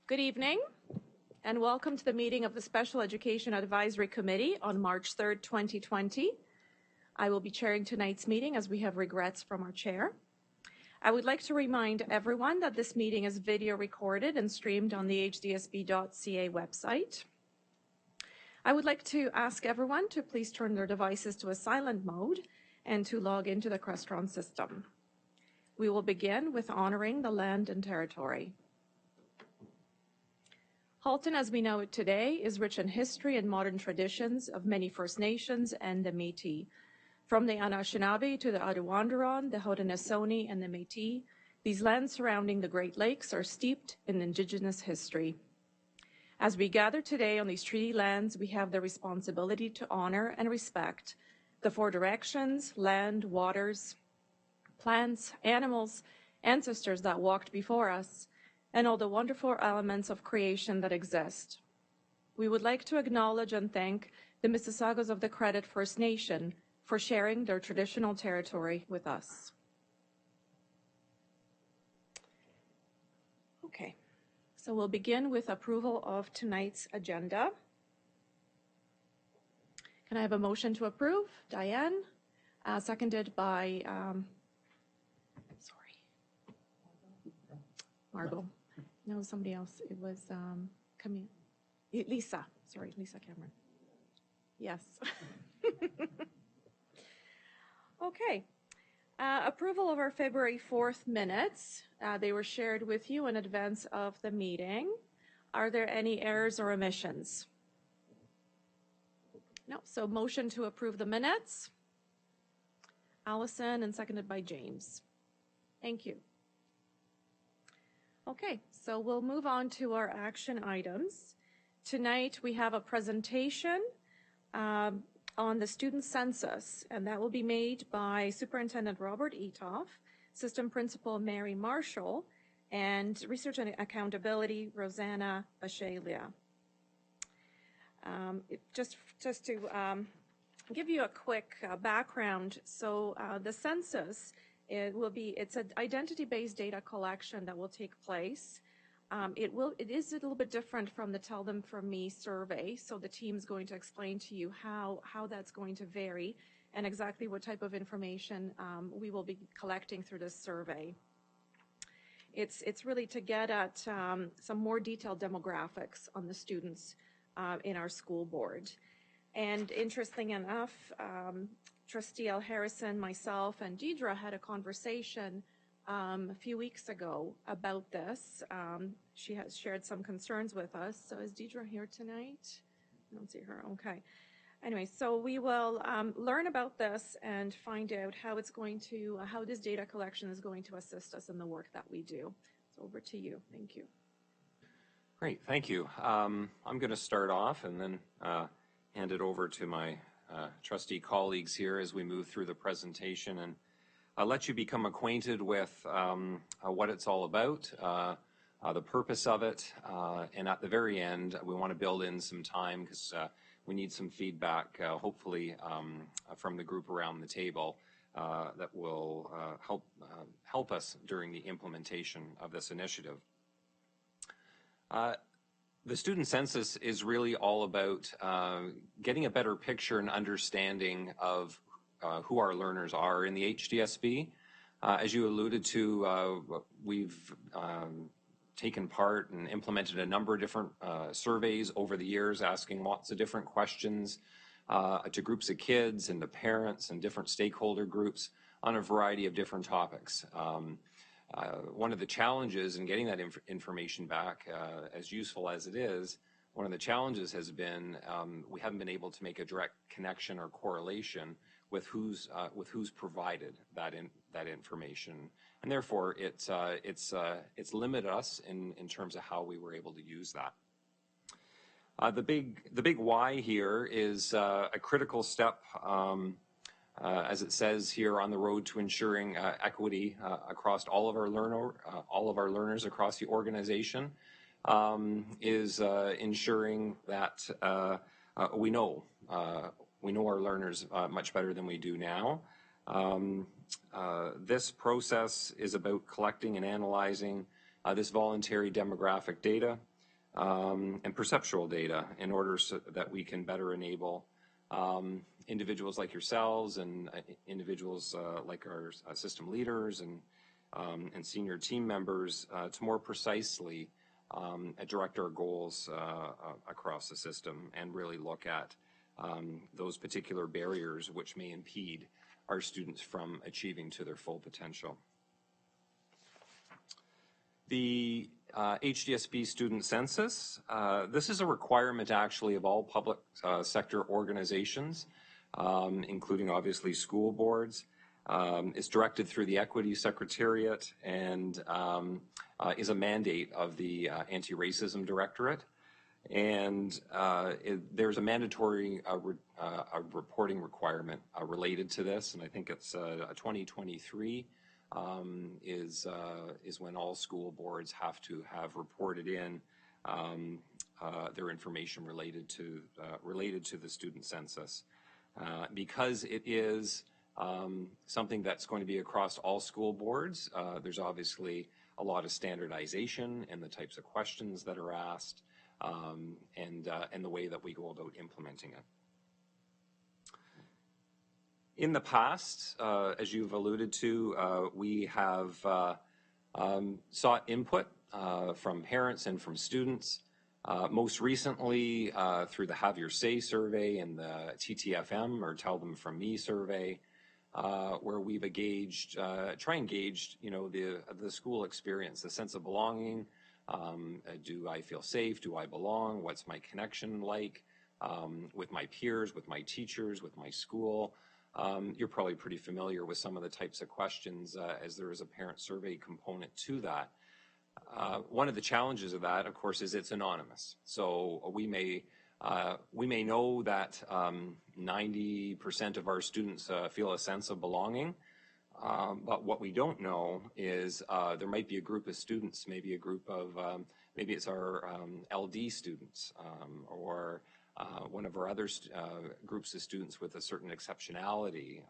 Good evening, and welcome to the meeting of the Special Education Advisory Committee on March 3rd, 2020. I will be chairing tonight's meeting as we have regrets from our chair. I would like to remind everyone that this meeting is video recorded and streamed on the hdsb.ca website. I would like to ask everyone to please turn their devices to a silent mode and to log into the Crestron system. We will begin with honoring the land and territory. Halton, as we know it today, is rich in history and modern traditions of many First Nations and the Métis. From the Anishinaabe to the Aduwandaron, the Haudenosaunee, and the Métis, these lands surrounding the Great Lakes are steeped in Indigenous history. As we gather today on these treaty lands, we have the responsibility to honor and respect the four directions, land, waters, plants, animals, ancestors that walked before us, and all the wonderful elements of creation that exist. We would like to acknowledge and thank the Mississaugas of the Credit First Nation for sharing their traditional territory with us. Okay, so we'll begin with approval of tonight's agenda. Can I have a motion to approve? Diane, seconded by, Margot. No, somebody else. It was Lisa. Sorry, Lisa Cameron. Yes. Okay. Approval of our February 4th minutes. They were shared with you in advance of the meeting. Are there any errors or omissions? No. So motion to approve the minutes. Allison, and seconded by James. Thank you. Okay, so we'll move on to our action items. Tonight we have a presentation on the student census, and that will be made by Superintendent Robert Etoff, System Principal Mary Marshall, and Research and Accountability Rosanna Bashalia. Just to give you a quick background, so the census, it's an identity-based data collection that will take place. It is a little bit different from the Tell Them From Me survey, so the team's going to explain to you how that's going to vary and exactly what type of information we will be collecting through this survey. It's really to get at some more detailed demographics on the students in our school board. And interesting enough, Trustee L. Harrison, myself, and Deidre had a conversation a few weeks ago about this. She has shared some concerns with us. So is Deidre here tonight? I don't see her. Okay. Anyway, so we will learn about this and find out how it's going to, how this data collection is going to assist us in the work that we do. So over to you. Thank you. Great. Thank you. I'm going to start off and then hand it over to my trustee colleagues here as we move through the presentation, and I'll let you become acquainted with what it's all about, the purpose of it, and at the very end we want to build in some time because we need some feedback, hopefully from the group around the table that will help us during the implementation of this initiative. The student census is really all about getting a better picture and understanding of who our learners are in the HDSB. As you alluded to, we've taken part and implemented a number of different surveys over the years, asking lots of different questions to groups of kids and to parents and different stakeholder groups on a variety of different topics. One of the challenges in getting that information back, as useful as it is, one of the challenges has been we haven't been able to make a direct connection or correlation with who's provided that information, and therefore it's limited us in terms of how we were able to use that. The big why here is a critical step. As it says here, on the road to ensuring equity across all of our learners across the organization, is ensuring that we know our learners much better than we do now. This process is about collecting and analyzing this voluntary demographic data and perceptual data in order so that we can better enable individuals like yourselves and individuals like our system leaders and senior team members to more precisely direct our goals across the system and really look at those particular barriers which may impede our students from achieving to their full potential. The HDSB student census, this is a requirement actually of all public sector organizations, including obviously school boards. It's directed through the Equity Secretariat and is a mandate of the Anti-Racism Directorate. And there's a mandatory reporting requirement related to this, and I think it's 2023 is when all school boards have to have reported in their information related to the student census, because it is something that's going to be across all school boards. There's obviously a lot of standardization in the types of questions that are asked and the way that we go about implementing it. In the past, as you've alluded to, we have sought input from parents and from students. Most recently, through the Have Your Say survey and the TTFM, or Tell Them From Me survey, where we've engaged, you know, the school experience, the sense of belonging. Do I feel safe? Do I belong? What's my connection like with my peers, with my teachers, with my school? You're probably pretty familiar with some of the types of questions as there is a parent survey component to that. One of the challenges of that, of course, is it's anonymous. So we may know that 90% of our students feel a sense of belonging, but what we don't know is there might be a group of students, maybe a group of, maybe it's our LD students or one of our other groups of students with a certain exceptionality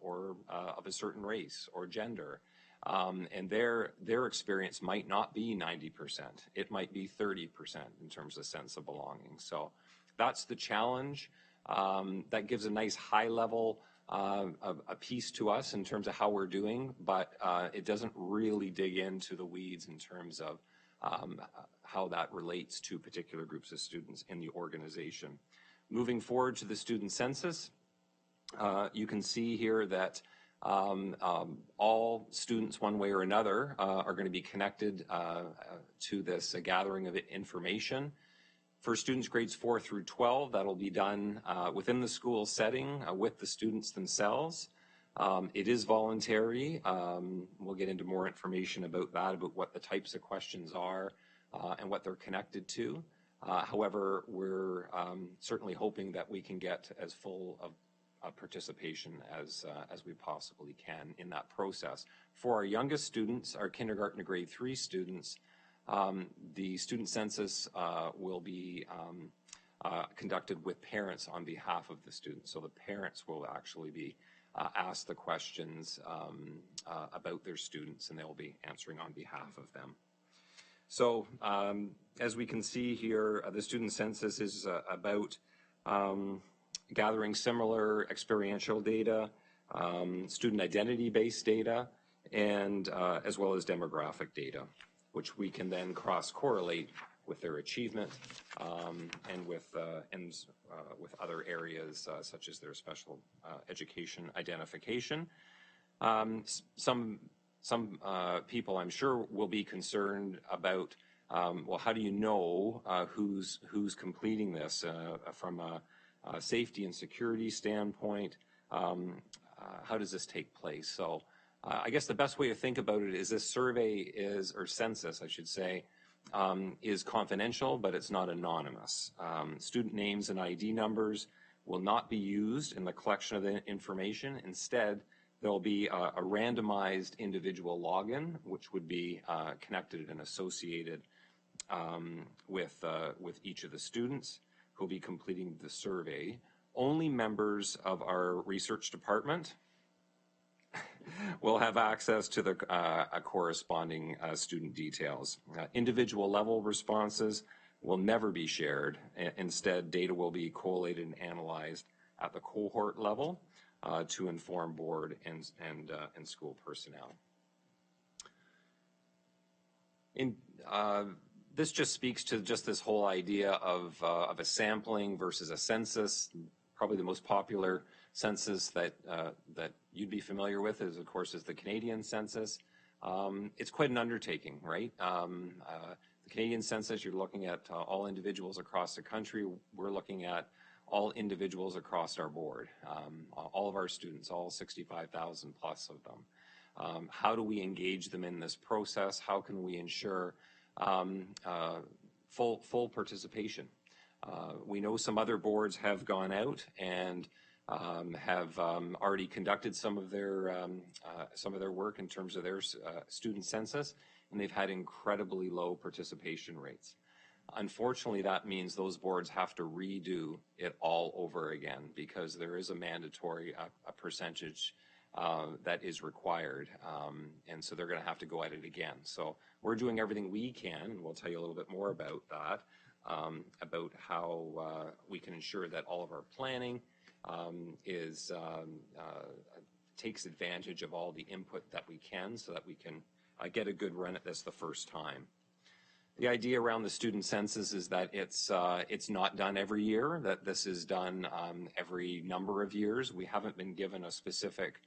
or of a certain race or gender. And their experience might not be 90%. It might be 30% in terms of sense of belonging. So that's the challenge. That gives a nice high level a piece to us in terms of how we're doing, but it doesn't really dig into the weeds in terms of how that relates to particular groups of students in the organization. Moving forward to the student census, you can see here that all students, one way or another, are going to be connected to this gathering of information. For students grades 4 through 12, that'll be done within the school setting with the students themselves. It is voluntary. We'll get into more information about that, about what the types of questions are and what they're connected to. However, we're certainly hoping that we can get as full of participation as we possibly can in that process. For our youngest students, our kindergarten to grade 3 students, the student census will be conducted with parents on behalf of the students. So the parents will actually be asked the questions about their students, and they'll be answering on behalf of them. So as we can see here, the student census is about gathering similar experiential data, student identity-based data, and as well as demographic data, which we can then cross-correlate with their achievement and with other areas such as their special education identification. Some people, I'm sure, will be concerned about, well, how do you know who's completing this from a safety and security standpoint? How does this take place? So I guess the best way to think about it is this survey or census, I should say, is confidential, but it's not anonymous. Student names and ID numbers will not be used in the collection of the information. Instead, there'll be a randomized individual login, which would be connected and associated with each of the students who'll be completing the survey. Only members of our research department will have access to the corresponding student details. Individual level responses will never be shared. Instead, data will be collated and analyzed at the cohort level to inform board and school personnel. This just speaks to just this whole idea of a sampling versus a census. Probably the most popular census that you'd be familiar with is, of course, the Canadian census. It's quite an undertaking, right? The Canadian census, you're looking at all individuals across the country. We're looking at all individuals across our board, all of our students, all 65,000 plus of them. How do we engage them in this process? How can we ensure full participation? We know some other boards have gone out and have already conducted some of their work in terms of their student census, and they've had incredibly low participation rates. Unfortunately, that means those boards have to redo it all over again because there is a mandatory a percentage that is required, and so they're going to have to go at it again. So we're doing everything we can, and we'll tell you a little bit more about that, about how we can ensure that all of our planning takes advantage of all the input that we can so that we can get a good run at this the first time. The idea around the student census is that it's not done every year, that this is done every number of years. We haven't been given a specific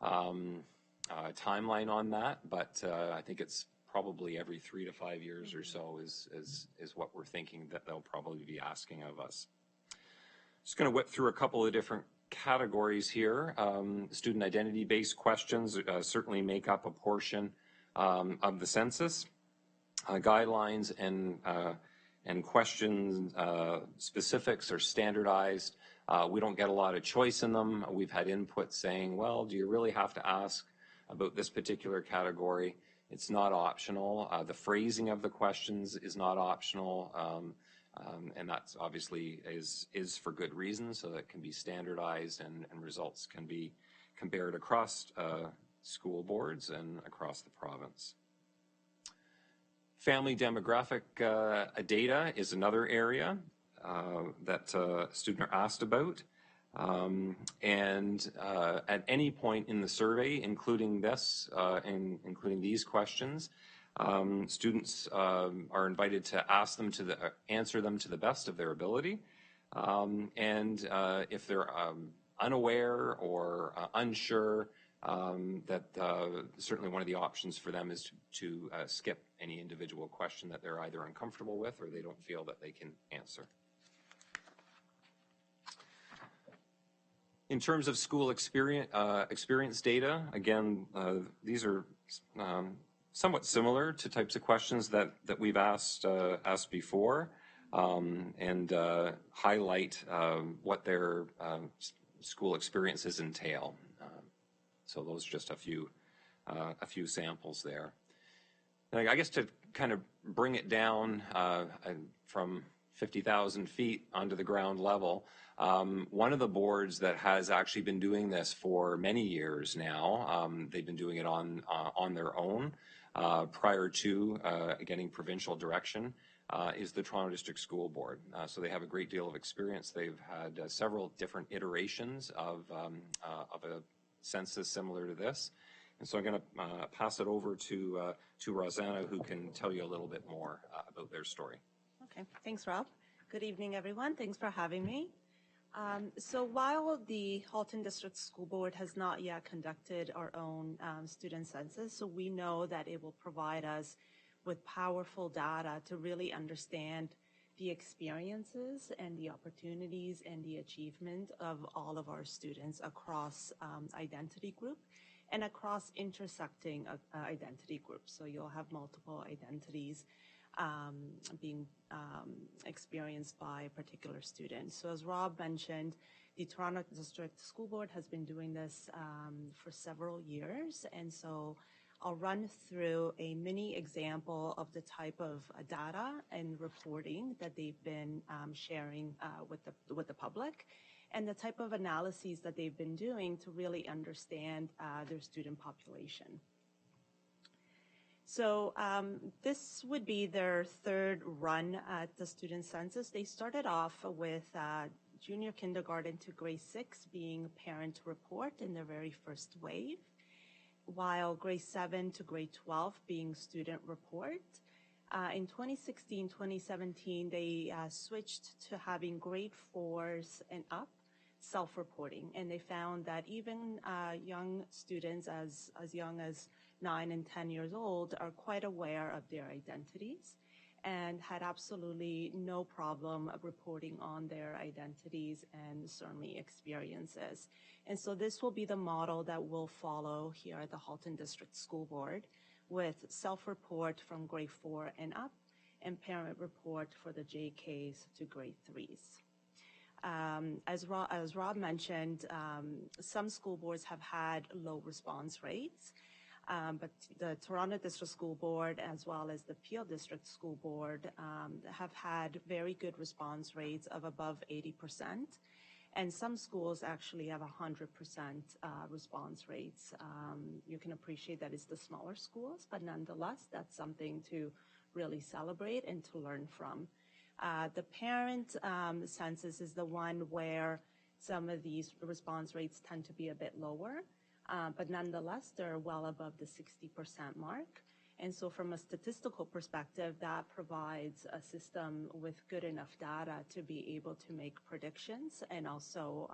timeline on that, but I think it's probably every 3 to 5 years or so is what we're thinking that they'll probably be asking of us. Just going to whip through a couple of different categories here. Student identity-based questions certainly make up a portion of the census. Guidelines and question specifics are standardized. We don't get a lot of choice in them. We've had input saying, well, do you really have to ask about this particular category? It's not optional. The phrasing of the questions is not optional, and that's obviously is for good reason, so that it can be standardized and results can be compared across school boards and across the province. Family demographic data is another area that students are asked about. At any point in the survey, including this, including these questions, students are invited to answer them to the best of their ability. If they're unaware or unsure, that certainly one of the options for them is to skip any individual question that they're either uncomfortable with or they don't feel that they can answer. In terms of school experience data, again, these are somewhat similar to types of questions that we've asked before, and highlight what their school experiences entail. So those are just a few samples there. And I guess to kind of bring it down from 50,000 feet onto the ground level, one of the boards that has actually been doing this for many years now, they've been doing it on their own prior to getting provincial direction, is the Toronto District School Board. So they have a great deal of experience. They've had several different iterations of a census similar to this. And so I'm going to pass it over to Rosanna, who can tell you a little bit more about their story. Okay, thanks, Rob. Good evening, everyone. Thanks for having me. So while the Halton District School Board has not yet conducted our own student census, so we know that it will provide us with powerful data to really understand the experiences and the opportunities and the achievement of all of our students across identity group and across intersecting identity groups. So you'll have multiple identities being experienced by a particular student. So as Rob mentioned, the Toronto District School Board has been doing this for several years, and so I'll run through a mini example of the type of data and reporting that they've been sharing with the public, and the type of analyses that they've been doing to really understand their student population. So this would be their third run at the student census. They started off with junior kindergarten to grade 6 being parent report in their very first wave, while grade 7 to grade 12 being student report. In 2016, 2017, they switched to having grade 4s and up self-reporting, and they found that even young students as young as 9 and 10 years old are quite aware of their identities and had absolutely no problem reporting on their identities and certainly experiences. And so this will be the model that we'll follow here at the Halton District School Board, with self-report from grade 4 and up and parent report for the JKs to grade 3s. As Rob mentioned, some school boards have had low response rates, but the Toronto District School Board as well as the Peel District School Board have had very good response rates of above 80%. And some schools actually have 100% response rates. You can appreciate that it's the smaller schools, but nonetheless, that's something to really celebrate and to learn from. The parent census is the one where some of these response rates tend to be a bit lower, but nonetheless, they're well above the 60% mark. And so from a statistical perspective, that provides a system with good enough data to be able to make predictions and also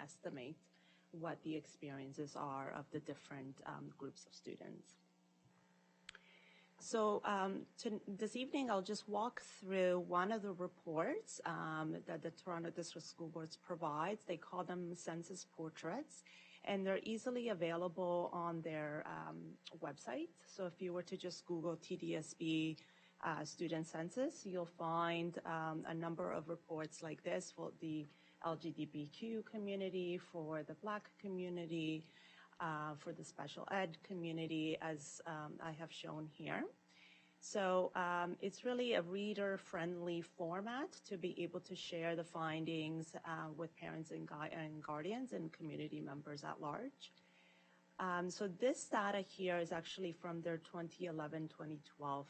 estimate what the experiences are of the different groups of students. So this evening, I'll just walk through one of the reports that the Toronto District School Boards provides. They call them census portraits, and they're easily available on their website. So if you were to just Google TDSB student census, you'll find a number of reports like this for the LGBTQ community, for the Black community, for the special ed community, as I have shown here. So it's really a reader-friendly format to be able to share the findings with parents and guardians and community members at large. So this data here is actually from their 2011-2012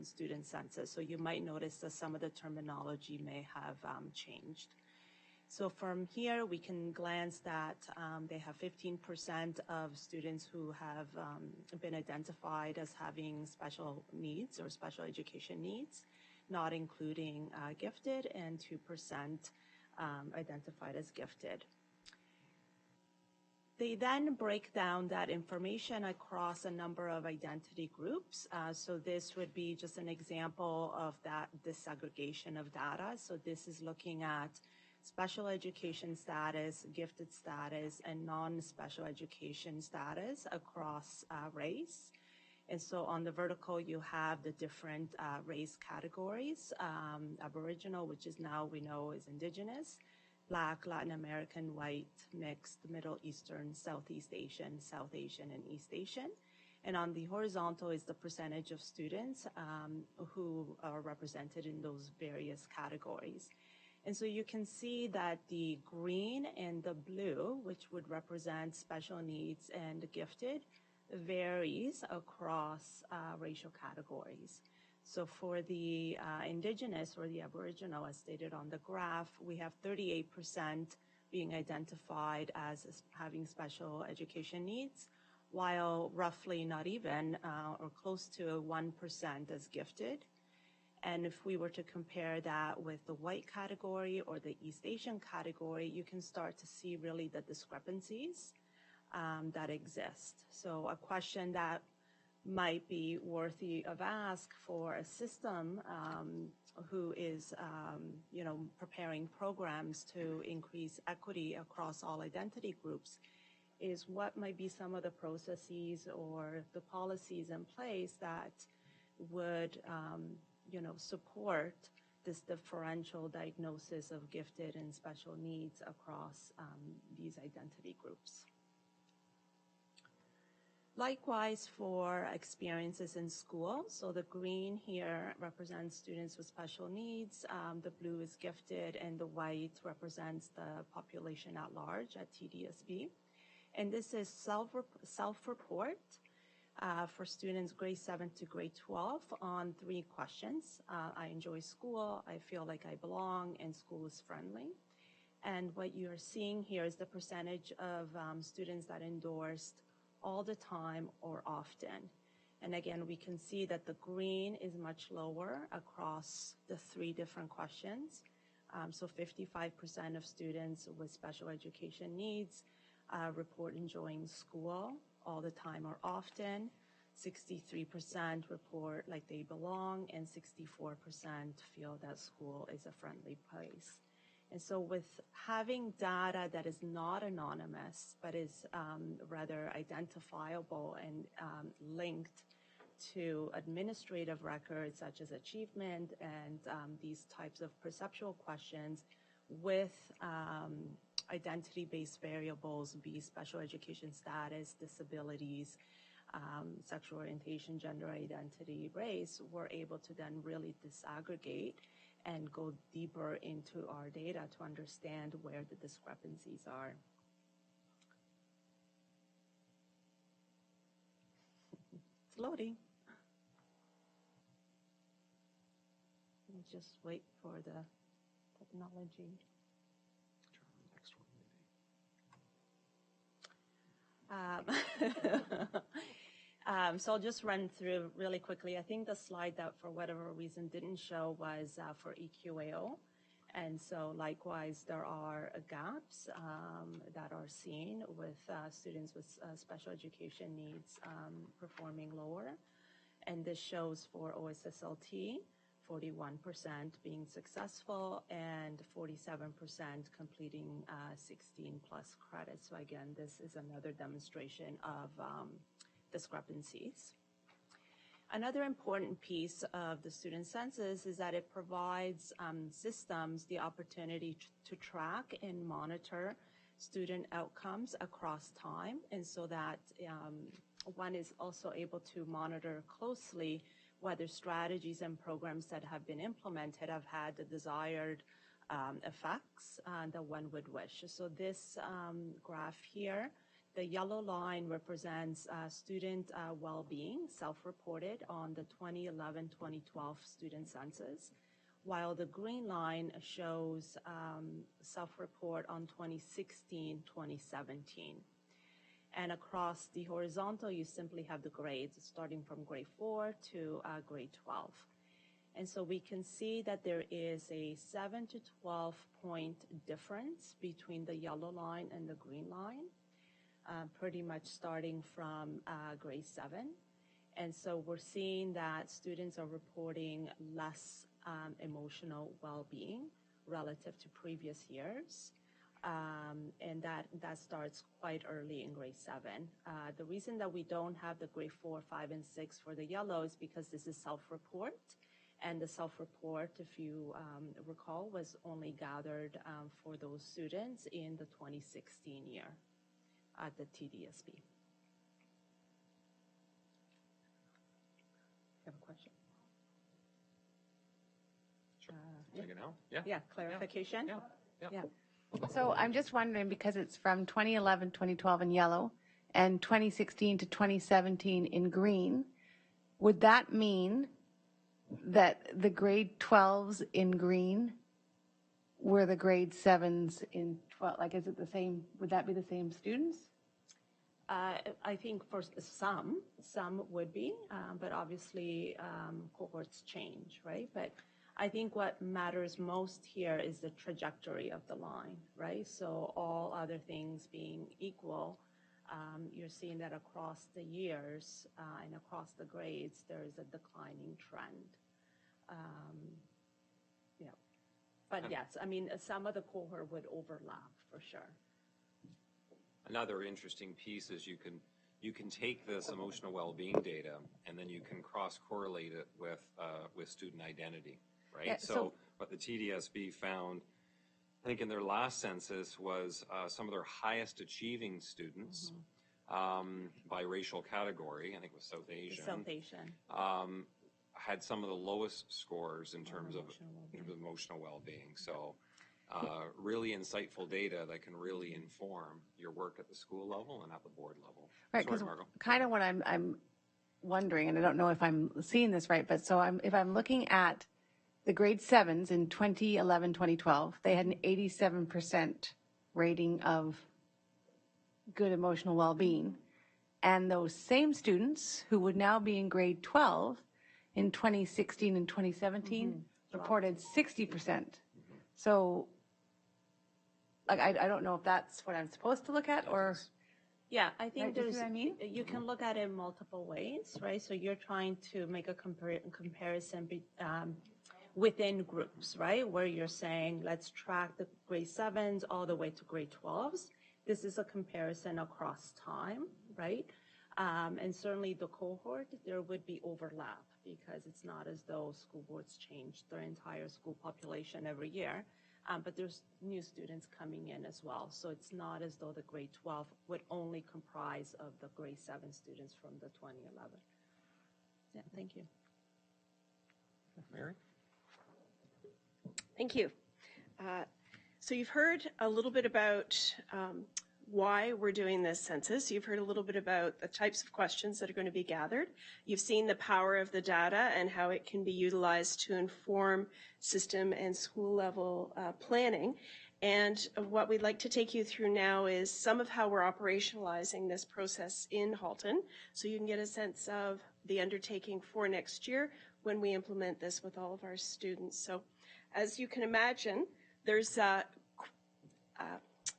student census. So you might notice that some of the terminology may have changed. So from here, we can glance that they have 15% of students who have been identified as having special needs or special education needs, not including gifted, and 2% identified as gifted. They then break down that information across a number of identity groups. So this would be just an example of that disaggregation of data. So this is looking at special education status, gifted status, and non-special education status across race. And so on the vertical, you have the different race categories, Aboriginal, which is now we know is Indigenous, Black, Latin American, white, mixed, Middle Eastern, Southeast Asian, South Asian, and East Asian. And on the horizontal is the percentage of students who are represented in those various categories. And so you can see that the green and the blue, which would represent special needs and gifted, varies across racial categories. So for the Indigenous or the Aboriginal, as stated on the graph, we have 38% being identified as having special education needs, while roughly not even or close to 1% as gifted. And if we were to compare that with the white category or the East Asian category, you can start to see really the discrepancies that exist. So a question that might be worthy of ask for a system who is, preparing programs to increase equity across all identity groups is what might be some of the processes or the policies in place that would support this differential diagnosis of gifted and special needs across these identity groups. Likewise for experiences in school. So the green here represents students with special needs, the blue is gifted, and the white represents the population at large at TDSB. And this is self-report. for students grade 7 to grade 12 on 3 questions. I enjoy school, I feel like I belong, and school is friendly. And what you're seeing here is the percentage of students that endorsed all the time or often. And again, we can see that the green is much lower across the 3 different questions. So 55% of students with special education needs report enjoying school all the time or often. 63% report like they belong, and 64% feel that school is a friendly place. And so with having data that is not anonymous, but is rather identifiable and linked to administrative records such as achievement and these types of perceptual questions with identity-based variables, be special education status, disabilities, sexual orientation, gender identity, race, we're able to then really disaggregate and go deeper into our data to understand where the discrepancies are. It's loading. Just wait for the technology. So I'll just run through really quickly. I think the slide that for whatever reason didn't show was for EQAO. And so likewise, there are gaps that are seen with students with special education needs performing lower. And this shows for OSSLT, 41% being successful and 47% completing 16 plus credits. So again, this is another demonstration of discrepancies. Another important piece of the student census is that it provides systems the opportunity to track and monitor student outcomes across time, and so that one is also able to monitor closely whether strategies and programs that have been implemented have had the desired effects that one would wish. So this graph here, the yellow line represents student well-being, self-reported on the 2011-2012 student census, while the green line shows self-report on 2016-2017. And across the horizontal, you simply have the grades starting from grade 4 to grade 12. And so we can see that there is a 7 to 12 point difference between the yellow line and the green line, pretty much starting from grade 7. And so we're seeing that students are reporting less emotional well-being relative to previous years. And that starts quite early in grade 7. The reason that we don't have the grade 4, 5, and 6 for the yellow is because this is self-report. And the self-report, if you recall, was only gathered for those students in the 2016 year at the TDSB. You have a question? Sure. Take it now? Yeah. Yeah, clarification? Yeah. So I'm just wondering, because it's from 2011, 2012 in yellow and 2016 to 2017 in green, would that mean that the grade 12s in green were the grade 7s in 12? Like, is it the same? Would that be the same students? I think for some would be, but obviously cohorts change, right? But I think what matters most here is the trajectory of the line, right? So all other things being equal, you're seeing that across the years and across the grades, there is a declining trend. Yeah, but yes, I mean, some of the cohort would overlap for sure. Another interesting piece is you can take this emotional well-being data and then you can cross-correlate it with student identity. Right. Yeah, so what the TDSB found, I think in their last census, was some of their highest achieving students by racial category, I think it was South Asian. South Asian. Had some of the lowest scores in terms of emotional well-being. So really insightful data that can really inform your work at the school level and at the board level. Right, because kind of what I'm wondering, and I don't know if I'm seeing this right, but so if I'm looking at the grade 7s in 2011, 2012, they had an 87% rating of good emotional well-being. And those same students who would now be in grade 12 in 2016 and 2017 reported 60%. So like, I don't know if that's what I'm supposed to look at or... Yeah, I think Right, do you there's, see what I mean? you can look at it multiple ways, right? So you're trying to make a comparison within groups, right? Where you're saying, let's track the grade 7s all the way to grade 12s. This is a comparison across time, right? And certainly the cohort, there would be overlap because it's not as though school boards change their entire school population every year. But there's new students coming in as well. So it's not as though the grade 12 would only comprise of the grade 7 students from the 2011. Yeah, thank you. Mary? Thank you. So you've heard a little bit about why we're doing this census. You've heard a little bit about the types of questions that are going to be gathered. You've seen the power of the data and how it can be utilized to inform system and school level planning. And what we'd like to take you through now is some of how we're operationalizing this process in Halton, so you can get a sense of the undertaking for next year when we implement this with all of our students. So as you can imagine, there's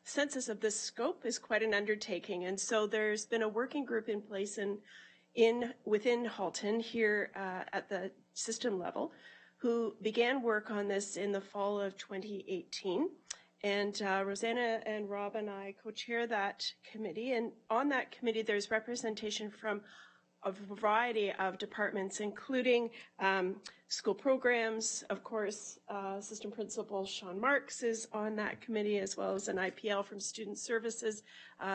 census of this scope is quite an undertaking, and so there's been a working group in place within Halton here at the system level who began work on this in the fall of 2018. And Rosanna and Rob and I co-chair that committee, and on that committee there's representation from a variety of departments, including school programs. Of course, Assistant Principal Sean Marks is on that committee, as well as an IPL from Student Services.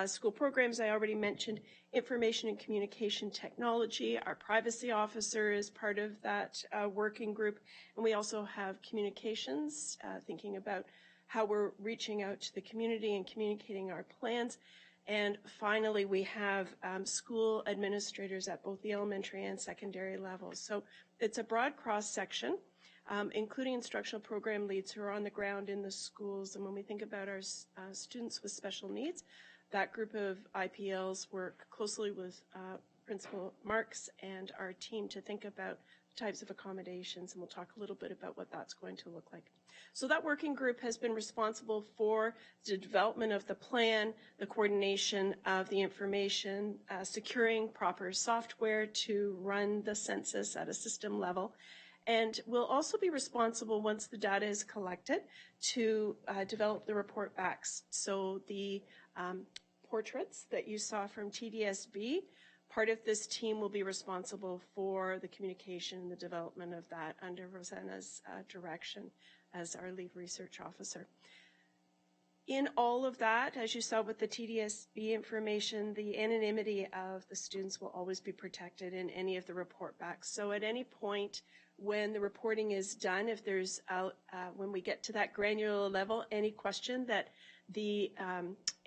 School programs, I already mentioned. Information and Communication Technology. Our privacy officer is part of that working group. And we also have communications, thinking about how we're reaching out to the community and communicating our plans. And finally, we have school administrators at both the elementary and secondary levels. So it's a broad cross-section, including instructional program leads who are on the ground in the schools. And when we think about our students with special needs, that group of IPLs work closely with Principal Marks and our team to think about types of accommodations, and we'll talk a little bit about what that's going to look like. So that working group has been responsible for the development of the plan, the coordination of the information, securing proper software to run the census at a system level, and will also be responsible once the data is collected to develop the report backs. So the portraits that you saw from TDSB, part of this team will be responsible for the communication and the development of that under Rosanna's direction as our lead research officer. In all of that, as you saw with the TDSB information, the anonymity of the students will always be protected in any of the report backs. So at any point when the reporting is done, if there's, when we get to that granular level, any question that the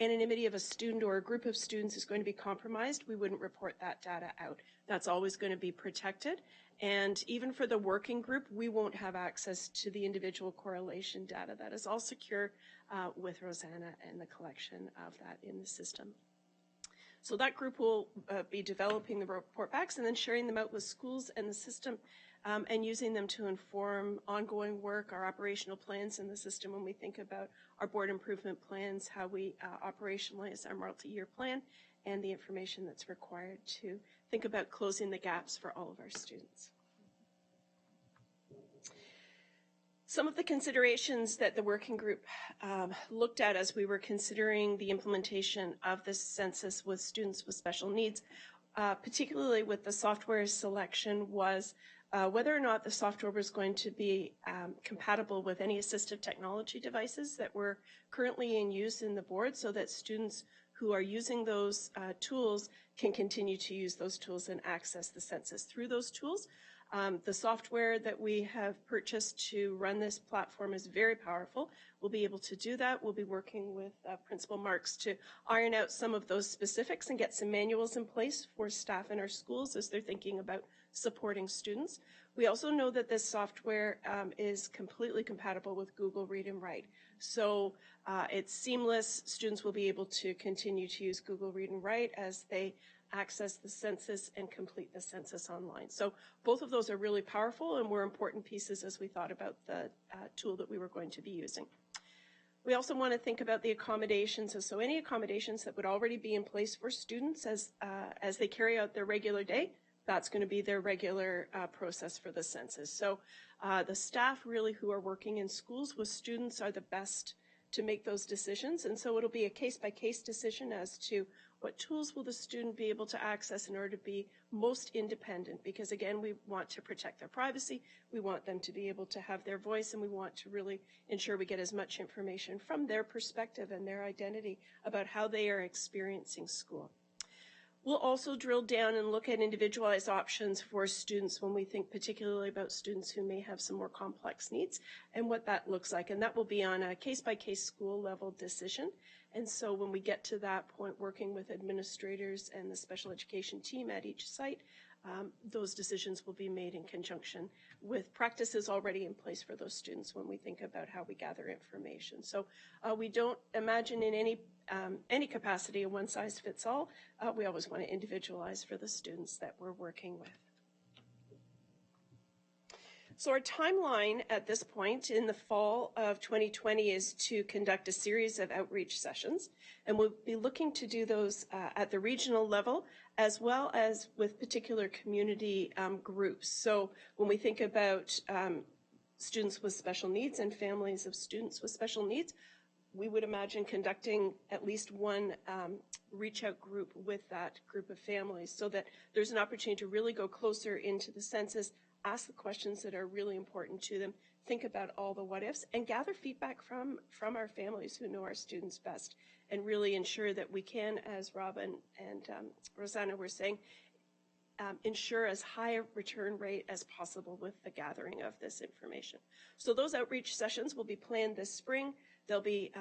anonymity of a student or a group of students is going to be compromised, we wouldn't report that data out. That's always going to be protected. And even for the working group, we won't have access to the individual correlation data. That is all secure with Rosanna and the collection of that in the system. So that group will be developing the report backs and then sharing them out with schools and the system and using them to inform ongoing work, our operational plans in the system when we think about our board improvement plans, how we operationalize our multi-year plan, and the information that's required to think about closing the gaps for all of our students. Some of the considerations that the working group looked at as we were considering the implementation of this census with students with special needs, particularly with the software selection, was whether or not the software was going to be compatible with any assistive technology devices that were currently in use in the board, so that students who are using those tools can continue to use those tools and access the census through those tools. The software that we have purchased to run this platform is very powerful. We'll be able to do that. We'll be working with Principal Marks to iron out some of those specifics and get some manuals in place for staff in our schools as they're thinking about supporting students. We also know that this software is completely compatible with Google Read and Write. So it's seamless. Students will be able to continue to use Google Read and Write as they access the census and complete the census online. So both of those are really powerful and were important pieces as we thought about the tool that we were going to be using. We also want to think about the accommodations. So any accommodations that would already be in place for students as they carry out their regular day, that's going to be their regular process for the census. So the staff really who are working in schools with students are the best to make those decisions. And so it'll be a case-by-case decision as to what tools will the student be able to access in order to be most independent? Because again, we want to protect their privacy. We want them to be able to have their voice, and we want to really ensure we get as much information from their perspective and their identity about how they are experiencing school. We'll also drill down and look at individualized options for students when we think particularly about students who may have some more complex needs and what that looks like. And that will be on a case-by-case school level decision. And so when we get to that point, working with administrators and the special education team at each site, those decisions will be made in conjunction with practices already in place for those students when we think about how we gather information. So we don't imagine in any capacity a one-size-fits-all. We always want to individualize for the students that we're working with. So our timeline at this point in the fall of 2020 is to conduct a series of outreach sessions, and we'll be looking to do those at the regional level as well as with particular community groups. So when we think about students with special needs and families of students with special needs, we would imagine conducting at least one reach out group with that group of families so that there's an opportunity to really go closer into the census, ask the questions that are really important to them, think about all the what ifs, and gather feedback from our families who know our students best, and really ensure that we can, as Rob and Rosanna were saying, ensure as high a return rate as possible with the gathering of this information. So those outreach sessions will be planned this spring. They'll be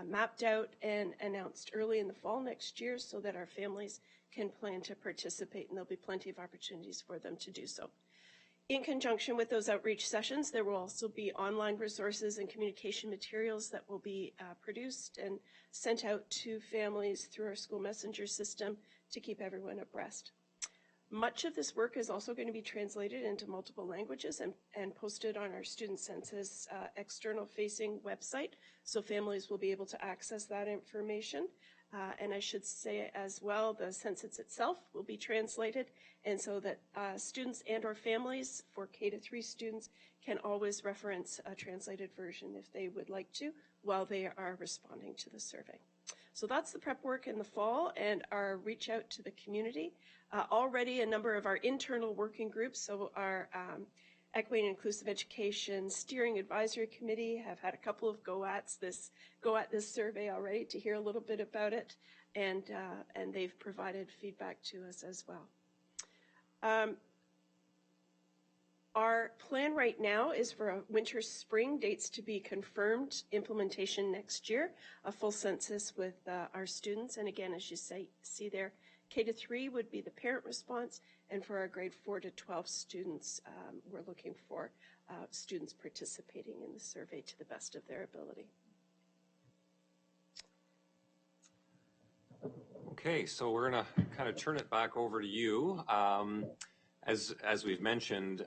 mapped out and announced early in the fall next year so that our families can plan to participate, and there'll be plenty of opportunities for them to do so. In conjunction with those outreach sessions, there will also be online resources and communication materials that will be produced and sent out to families through our school messenger system to keep everyone abreast. Much of this work is also going to be translated into multiple languages and posted on our Student Census external facing website, so families will be able to access that information. And I should say as well, the census itself will be translated, and so that students and or families for K-3 students can always reference a translated version if they would like to while they are responding to the survey. So that's the prep work in the fall and our reach out to the community. Already a number of our internal working groups, so our Equity and Inclusive Education Steering Advisory Committee have had a couple of go at this survey already to hear a little bit about it, and they've provided feedback to us as well. Our plan right now is for a winter-spring dates to be confirmed, implementation next year, a full census with our students, and again, as you see there, K-3 would be the parent response, and for our grade 4 to 12 students, we're looking for students participating in the survey to the best of their ability. Okay, so we're going to kind of turn it back over to you. As we've mentioned,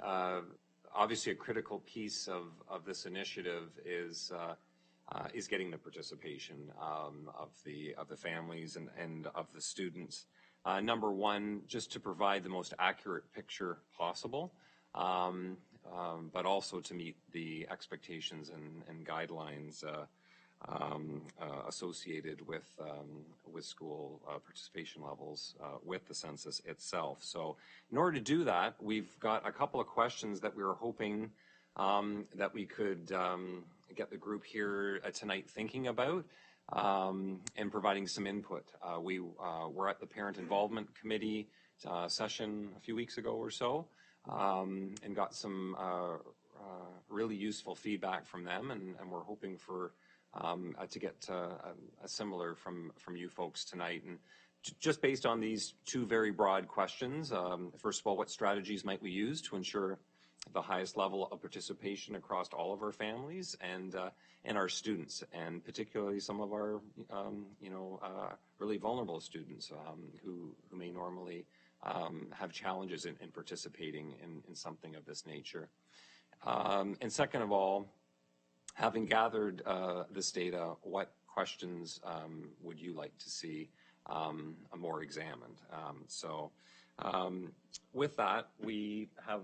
obviously a critical piece of this initiative is getting the participation of the families and of the students. Number one, just to provide the most accurate picture possible, but also to meet the expectations and guidelines associated with school participation levels with the census itself. So in order to do that, we've got a couple of questions that we were hoping that we could get the group here tonight thinking about and providing some input. We were at the Parent Involvement Committee session a few weeks ago or so, and got some really useful feedback from them, and we're hoping for to get a similar from you folks tonight. And just based on these two very broad questions, first of all, what strategies might we use to ensure the highest level of participation across all of our families and our students, and particularly some of our really vulnerable students who may normally have challenges in participating in something of this nature. And second of all, having gathered this data, what questions would you like to see more examined? With that, we have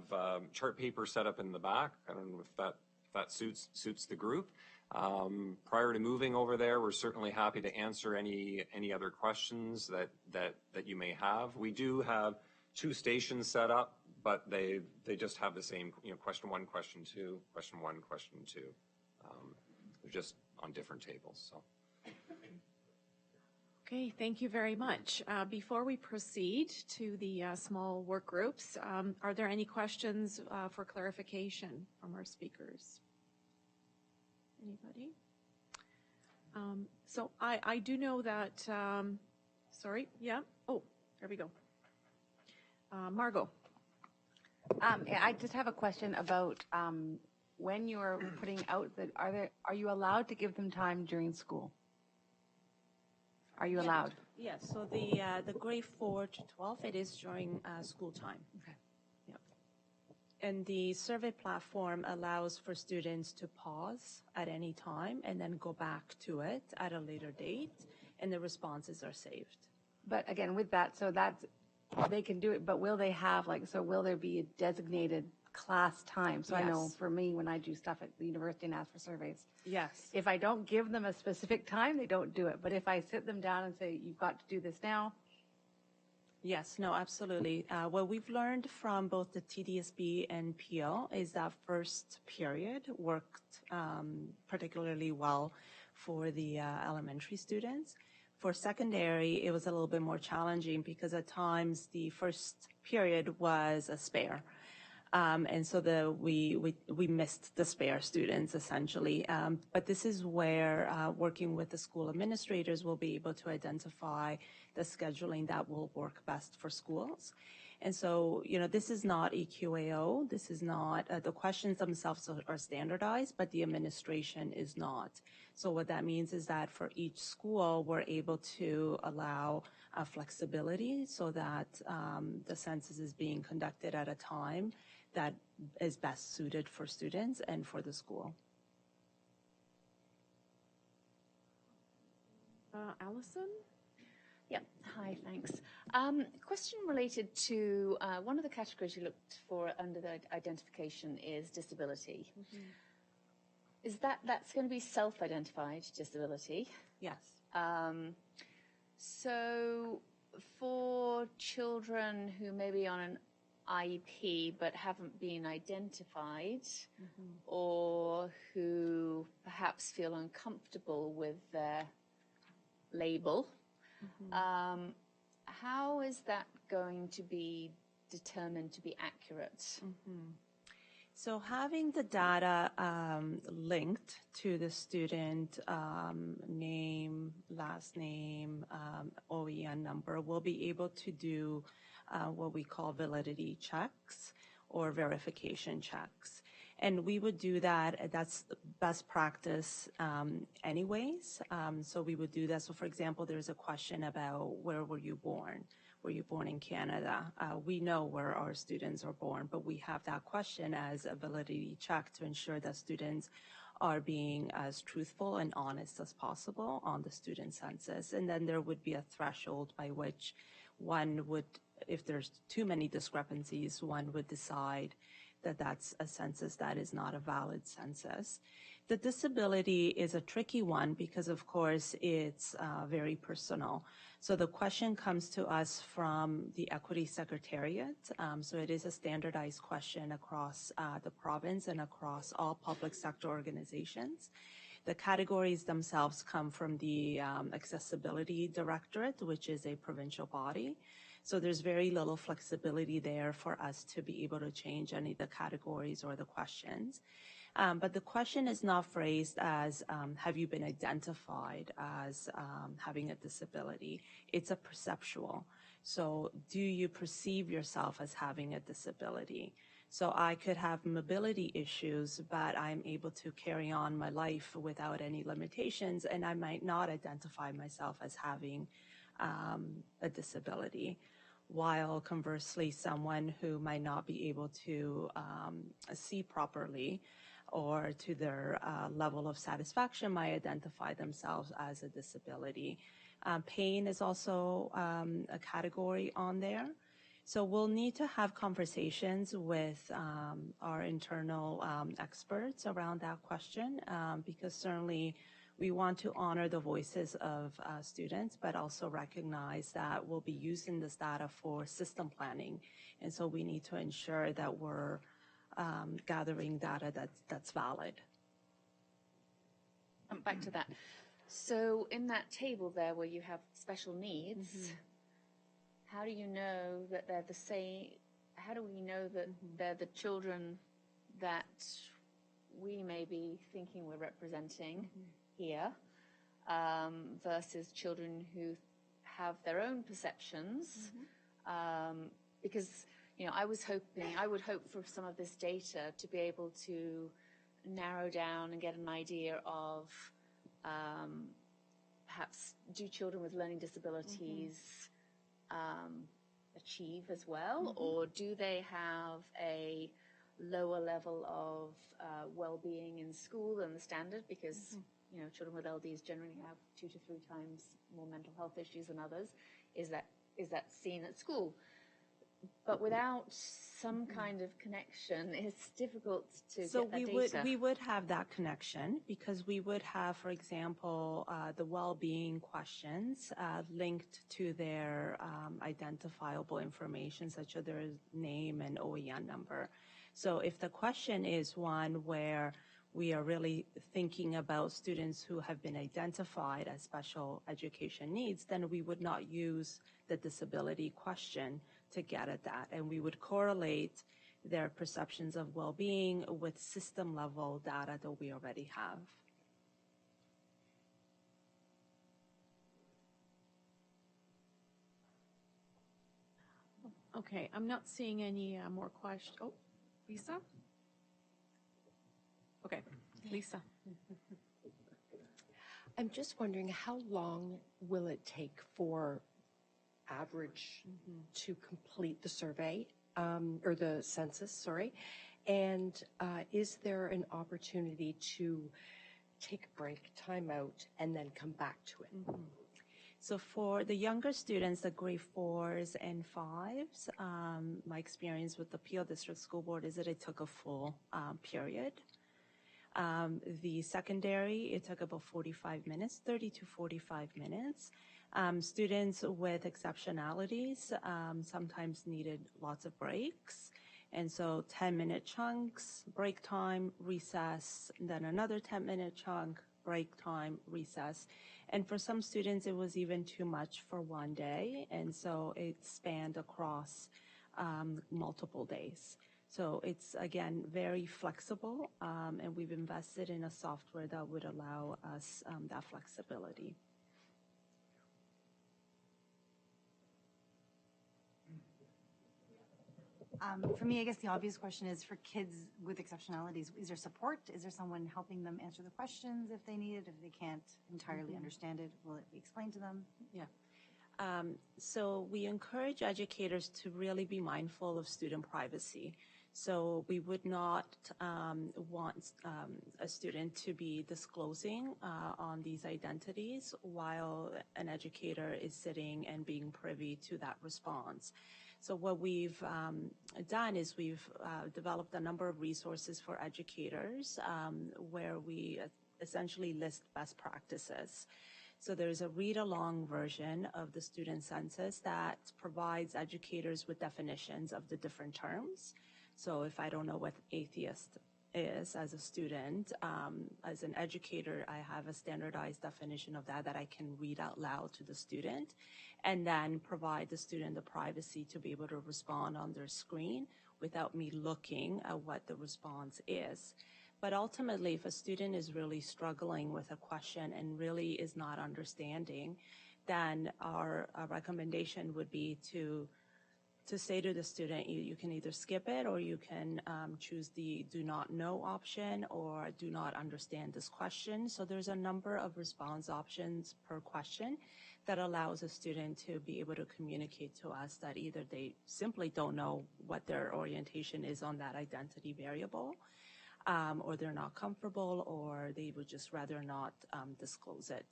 chart paper set up in the back. I don't know if that suits the group. Prior to moving over there, we're certainly happy to answer any other questions that you may have. We do have two stations set up, but they just have the same, question 1, question 2, question 1, question 2. They're just on different tables. So. Okay, thank you very much. Before we proceed to the small work groups, are there any questions for clarification from our speakers? Anybody? So I do know that, sorry, yeah? Oh, there we go. Margot. I just have a question about when you're putting out are you allowed to give them time during school? Are you allowed? Yes, so the grade 4 to 12, it is during school time. Okay. Yep. And the survey platform allows for students to pause at any time and then go back to it at a later date, and the responses are saved. But again, with that, so that's, they can do it, but will they have will there be a designated class time? So yes. I know for me, when I do stuff at the university and ask for surveys, yes. If I don't give them a specific time, they don't do it. But if I sit them down and say, you've got to do this now. Yes, no, absolutely. What we've learned from both the TDSB and PO is that first period worked particularly well for the elementary students. For secondary, it was a little bit more challenging because at times the first period was a spare. And so we missed the spare students essentially. But this is where working with the school administrators will be able to identify the scheduling that will work best for schools. And so, this is not a QAO. This is not, the questions themselves are standardized, but the administration is not. So what that means is that for each school, we're able to allow flexibility so that the census is being conducted at a time that is best suited for students and for the school. Allison? Yeah, hi, thanks. Question related to one of the categories you looked for under the identification is disability. Mm-hmm. Is that's going to be self-identified disability? Yes. So for children who may be on an IEP but haven't been identified, mm-hmm. or who perhaps feel uncomfortable with their label, mm-hmm. How is that going to be determined to be accurate? Mm-hmm. So having the data linked to the student name, last name, OEN number, we'll be able to do what we call validity checks or verification checks. And we would do that, that's best practice anyways. So we would do that. So for example, there's a question about where were you born? Were you born in Canada? We know where our students are born, but we have that question as a validity check to ensure that students are being as truthful and honest as possible on the student census. And then there would be a threshold by which one would, if there's too many discrepancies, one would decide that that's a census that is not a valid census. The disability is a tricky one because, of course, it's very personal. So the question comes to us from the Equity Secretariat. So it is a standardized question across the province and across all public sector organizations. The categories themselves come from the Accessibility Directorate, which is a provincial body. So there's very little flexibility there for us to be able to change any of the categories or the questions. But the question is not phrased as, have you been identified as having a disability? It's a perceptual. So do you perceive yourself as having a disability? So I could have mobility issues, but I'm able to carry on my life without any limitations, and I might not identify myself as having a disability. While conversely, someone who might not be able to see properly or to their level of satisfaction might identify themselves as a disability. Pain is also a category on there. So we'll need to have conversations with our internal experts around that question because certainly we want to honor the voices of students, but also recognize that we'll be using this data for system planning. And so we need to ensure that we're gathering data that's valid. Back to that. So in that table there where you have special needs, how do you know that they're the same? How do we know that they're the children that we may be thinking we're representing here versus children who have their own perceptions? Because, you know, I would hope for some of this data to be able to narrow down and get an idea of perhaps do children with learning disabilities achieve as well, or do they have a lower level of well-being in school than the standard? Because you know, children with LDs generally have 2 to 3 times more mental health issues than others. Is that seen at school? But without some kind of connection, it's difficult to get that data. So we would have that connection because we would have, for example, the well-being questions linked to their identifiable information, such as their name and OEN number. So if the question is one where we are really thinking about students who have been identified as special education needs, then we would not use the disability question to get at that. And we would correlate their perceptions of well-being with system-level data that we already have. Okay, I'm not seeing any more questions. Oh, Lisa? Okay, Lisa. I'm just wondering, how long will it take for average to complete the survey, or the census, sorry? And is there an opportunity to take a break, time out, and then come back to it? So for the younger students, the grade 4s and 5s, my experience with the Peel District School Board is that it took a full period. The secondary, it took about 45 minutes, 30 to 45 minutes. Students with exceptionalities sometimes needed lots of breaks. And so 10-minute chunks, break time, recess, then another 10-minute chunk, break time, recess. And for some students, it was even too much for one day. And so it spanned across multiple days. So it's, again, very flexible, and we've invested in a software that would allow us that flexibility. For me, I guess the obvious question is for kids with exceptionalities, is there support? Is there someone helping them answer the questions if they need it? If they can't entirely understand it, will it be explained to them? Yeah. So we encourage educators to really be mindful of student privacy. So we would not want a student to be disclosing on these identities while an educator is sitting and being privy to that response. So what we've done is we've developed a number of resources for educators where we essentially list best practices. So there's a read-along version of the student census that provides educators with definitions of the different terms. So if I don't know what atheist is as a student, as an educator, I have a standardized definition of that I can read out loud to the student. and then provide the student the privacy to be able to respond on their screen without me looking at what the response is. But ultimately, if a student is really struggling with a question and really is not understanding, then our recommendation would be to say to the student, you can either skip it, or you can choose the do not know option, or do not understand this question. So there's a number of response options per question that allows a student to be able to communicate to us that either they simply don't know what their orientation is on that identity variable, or they're not comfortable, or they would just rather not disclose it.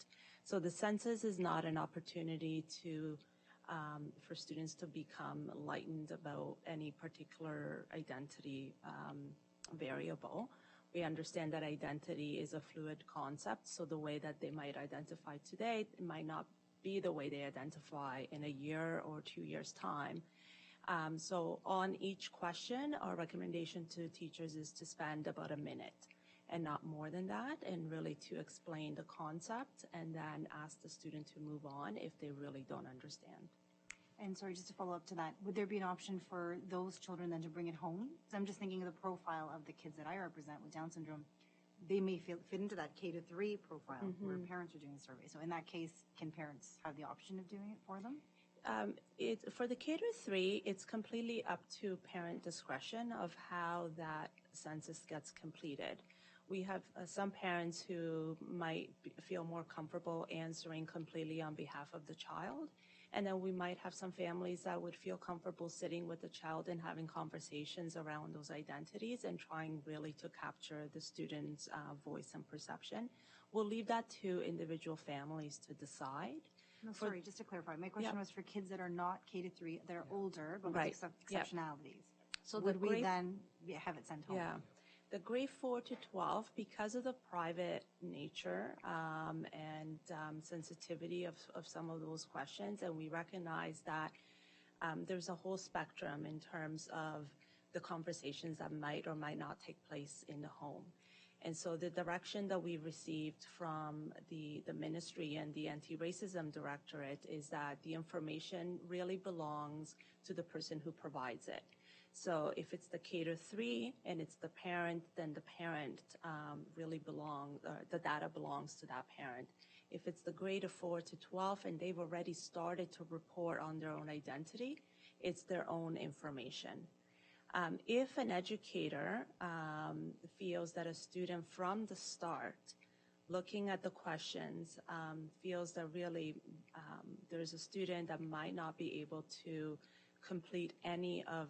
So the census is not an opportunity for students to become enlightened about any particular identity variable. We understand that identity is a fluid concept, so the way that they might identify today might not be the way they identify in a year or 2 years' time. So on each question, our recommendation to teachers is to spend about a minute and not more than that, and really to explain the concept and then ask the student to move on if they really don't understand. And sorry, just to follow up to that, would there be an option for those children then to bring it home? So I'm just thinking of the profile of the kids that I represent with Down syndrome. They may fit into that K-3 profile where parents are doing the survey. So in that case, can parents have the option of doing it for them? For the K-3, it's completely up to parent discretion of how that census gets completed. We have some parents who might feel more comfortable answering completely on behalf of the child. And then we might have some families that would feel comfortable sitting with the child and having conversations around those identities and trying really to capture the student's voice and perception. We'll leave that to individual families to decide. No, sorry, just to clarify, my question was for kids that are not K-3, that are older, but with exceptionalities. So would we then have it sent home? Yeah. The grade 4 to 12, because of the private nature and sensitivity of some of those questions, and we recognize that there's a whole spectrum in terms of the conversations that might or might not take place in the home. And so the direction that we received from the ministry and the anti-racism directorate is that the information really belongs to the person who provides it. So if it's the K-3 and it's the parent, then the parent really the data belongs to that parent. If it's the grade of 4 to 12 and they've already started to report on their own identity, it's their own information. If an educator feels that a student from the start, looking at the questions, feels that really there's a student that might not be able to complete any of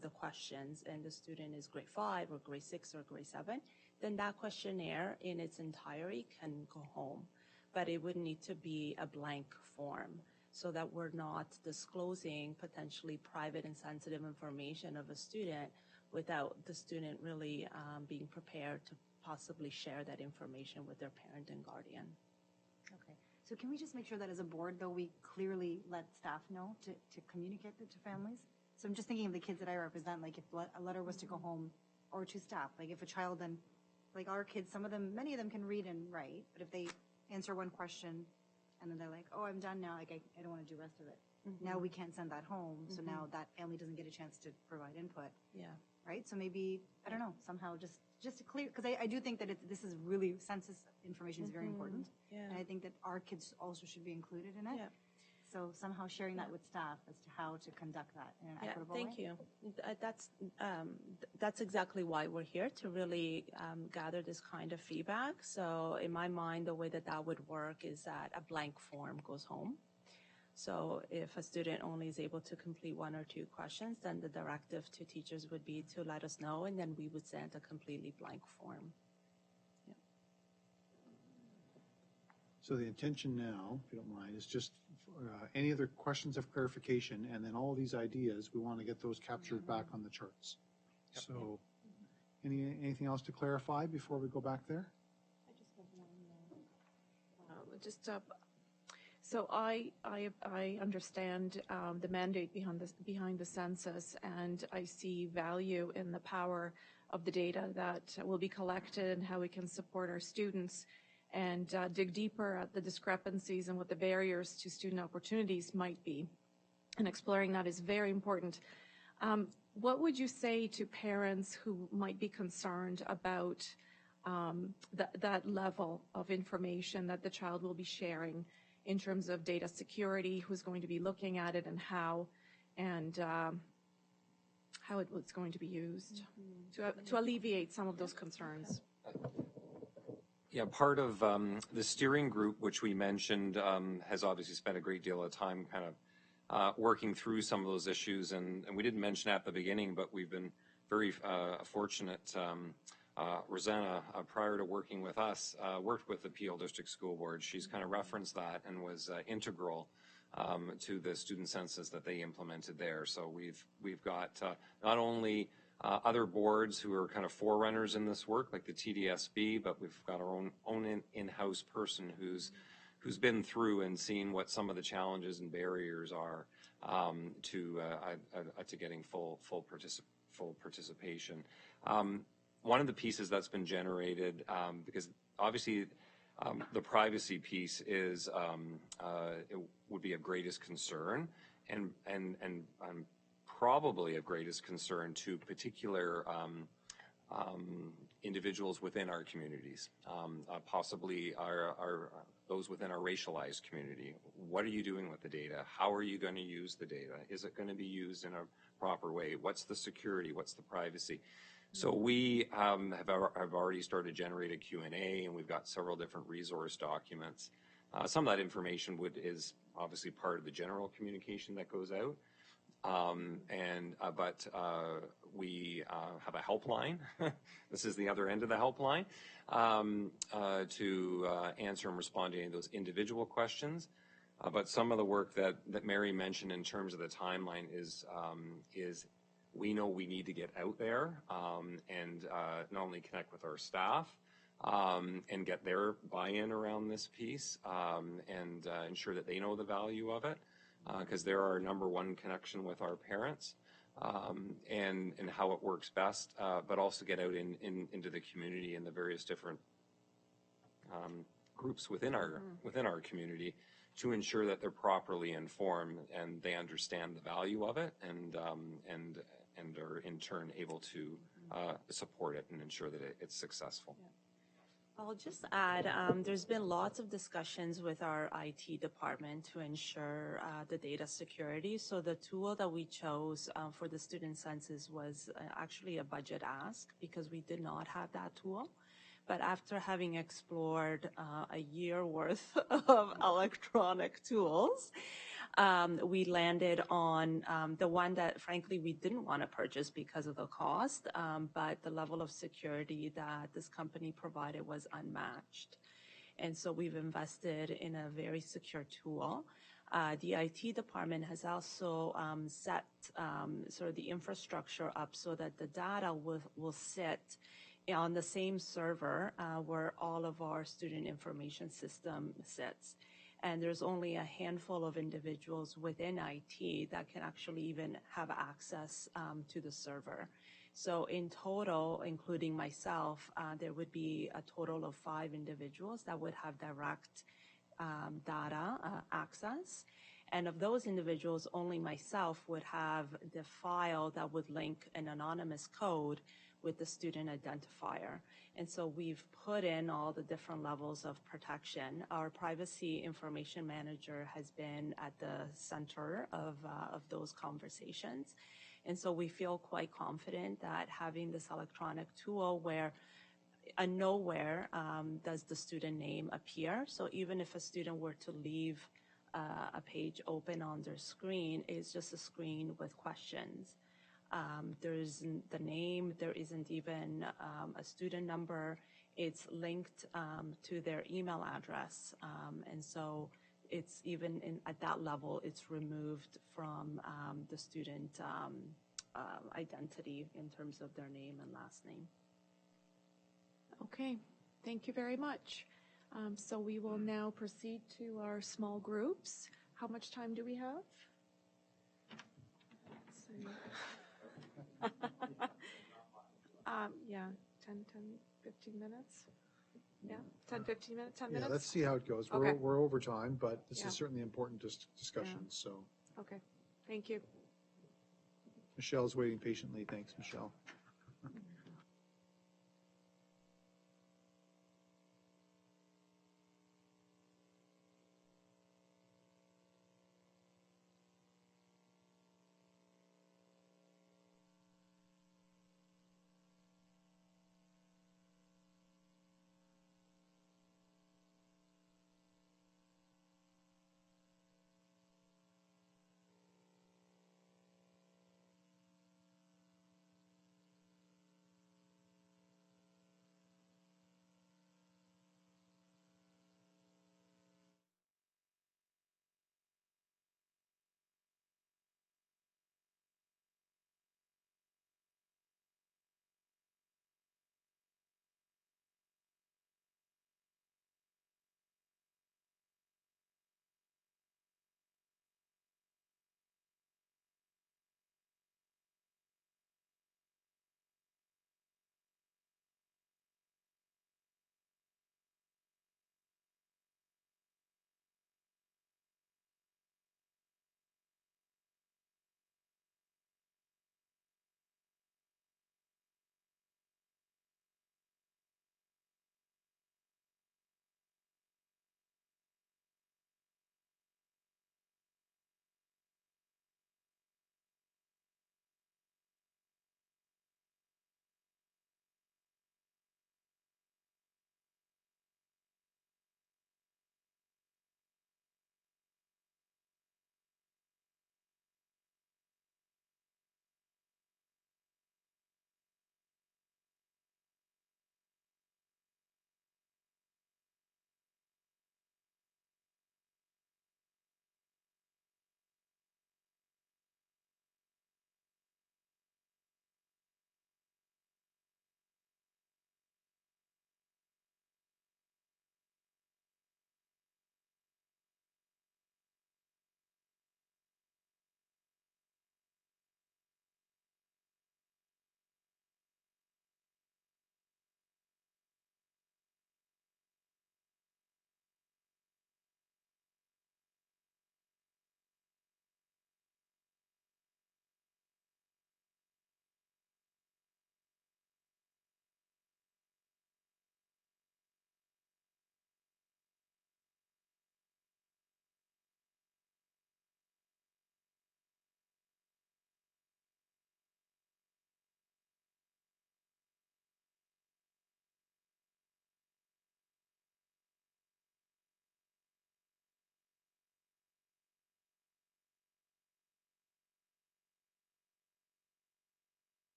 the questions, and the student is grade 5 or grade 6 or grade 7, then that questionnaire in its entirety can go home. But it would need to be a blank form so that we're not disclosing potentially private and sensitive information of a student without the student really being prepared to possibly share that information with their parent and guardian. Okay. So can we just make sure that as a board, though, we clearly let staff know to communicate that to families? So I'm just thinking of the kids that I represent, like if a letter was to go home or to staff, like if a child then, like our kids, many of them can read and write, but if they answer one question and then they're like, oh, I'm done now, like I don't want to do the rest of it. Now we can't send that home, so now that family doesn't get a chance to provide input. Yeah. Right? So maybe, I don't know, somehow just to clear, because I do think that this is really, census information is very important. Yeah. And I think that our kids also should be included in it. Yeah. So somehow sharing that with staff as to how to conduct that in an equitable way. Thank you. That's exactly why we're here, to really gather this kind of feedback. So in my mind, the way that would work is that a blank form goes home. So if a student only is able to complete 1 or 2 questions, then the directive to teachers would be to let us know, and then we would send a completely blank form. Yeah. So the intention now, if you don't mind, is just any other questions of clarification, and then all these ideas, we want to get those captured back on the charts. Yep. So anything else to clarify before we go back there? So I understand the mandate behind the census, and I see value in the power of the data that will be collected and how we can support our students. and dig deeper at the discrepancies and what the barriers to student opportunities might be. And exploring that is very important. What would you say to parents who might be concerned about that level of information that the child will be sharing in terms of data security, who's going to be looking at it and how it was going to be used to alleviate some of those concerns? Yeah, part of the steering group, which we mentioned, has obviously spent a great deal of time kind of working through some of those issues, and we didn't mention at the beginning, but we've been very fortunate. Rosanna, prior to working with us, worked with the Peel District School Board. She's kind of referenced that and was integral to the student census that they implemented there. So we've got not only other boards who are kind of forerunners in this work, like the TDSB, but we've got our own in-house person who's been through and seen what some of the challenges and barriers are to getting full participation. One of the pieces that's been generated, because obviously the privacy piece is it would be of greatest concern, and probably of greatest concern to particular individuals within our communities, possibly those within our racialized community. What are you doing with the data? How are you going to use the data? Is it going to be used in a proper way? What's the security? What's the privacy? So we have already started generating Q&A, and we've got several different resource documents. Some of that information is obviously part of the general communication that goes out. But we have a helpline. This is the other end of the helpline to answer and respond to any of those individual questions. But some of the work that Mary mentioned in terms of the timeline is we know we need to get out there and not only connect with our staff and get their buy-in around this piece and ensure that they know the value of it, because they're our number one connection with our parents and how it works best, but also get out into the community and the various different groups within our community to ensure that they're properly informed and they understand the value of it and are in turn able to support it and ensure that it's successful. Yeah. I'll just add, there's been lots of discussions with our IT department to ensure the data security. So the tool that we chose for the student census was actually a budget ask because we did not have that tool. But after having explored a year worth of electronic tools, we landed on the one that, frankly, we didn't want to purchase because of the cost, but the level of security that this company provided was unmatched. And so we've invested in a very secure tool. The IT department has also set sort of the infrastructure up so that the data will sit on the same server where all of our student information system sits. And there's only a handful of individuals within IT that can actually even have access to the server. So in total, including myself, there would be a total of 5 individuals that would have direct data access. And of those individuals, only myself would have the file that would link an anonymous code with the student identifier. And so we've put in all the different levels of protection. Our privacy information manager has been at the center of those conversations. And so we feel quite confident that having this electronic tool where nowhere does the student name appear. So even if a student were to leave a page open on their screen, it's just a screen with questions. There isn't the name, there isn't even a student number. It's linked to their email address. And so it's even at that level, it's removed from the student identity in terms of their name and last name. Okay, thank you very much. So we will now proceed to our small groups. How much time do we have? Let's see. Yeah, 10, 15 minutes. Yeah, 10, 15 minutes, 10 Yeah, minutes? let's see how it goes. Okay. We're over time, but this Yeah. is certainly important discussion, so. Okay, thank you. Michelle's waiting patiently. Thanks, Michelle.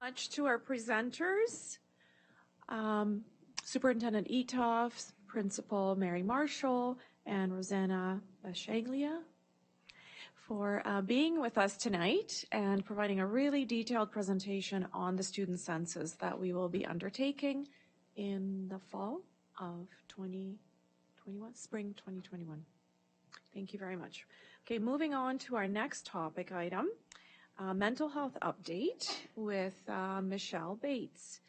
Much to our presenters, Superintendent Etoff, Principal Mary Marshall, and Rosanna Bashaglia for being with us tonight and providing a really detailed presentation on the student census that we will be undertaking in the fall of 2021, spring 2021. Thank you very much. Okay, moving on to our next topic item. Mental health update with Michelle Bates.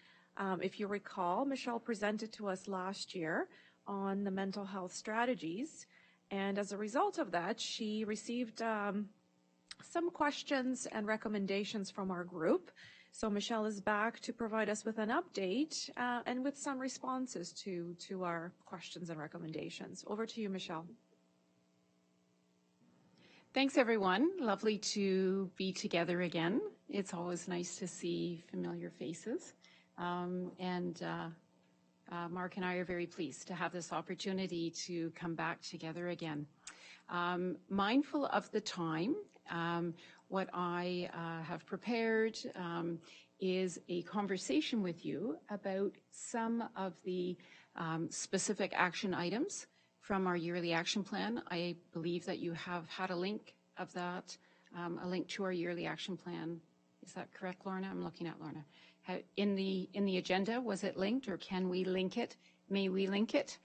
If you recall, Michelle presented to us last year on the mental health strategies, and as a result of that, she received some questions and recommendations from our group. So Michelle is back to provide us with an update and with some responses to our questions and recommendations. Over to you, Michelle. Thanks, everyone. Lovely to be together again. It's always nice to see familiar faces. Mark and I are very pleased to have this opportunity to come back together again. Mindful of the time, what I have prepared is a conversation with you about some of the specific action items from our yearly action plan. I believe that you have had a link of that, a link to our yearly action plan. Is that correct, Lorna? I'm looking at Lorna. In the agenda, was it linked, or can we link it? May we link it?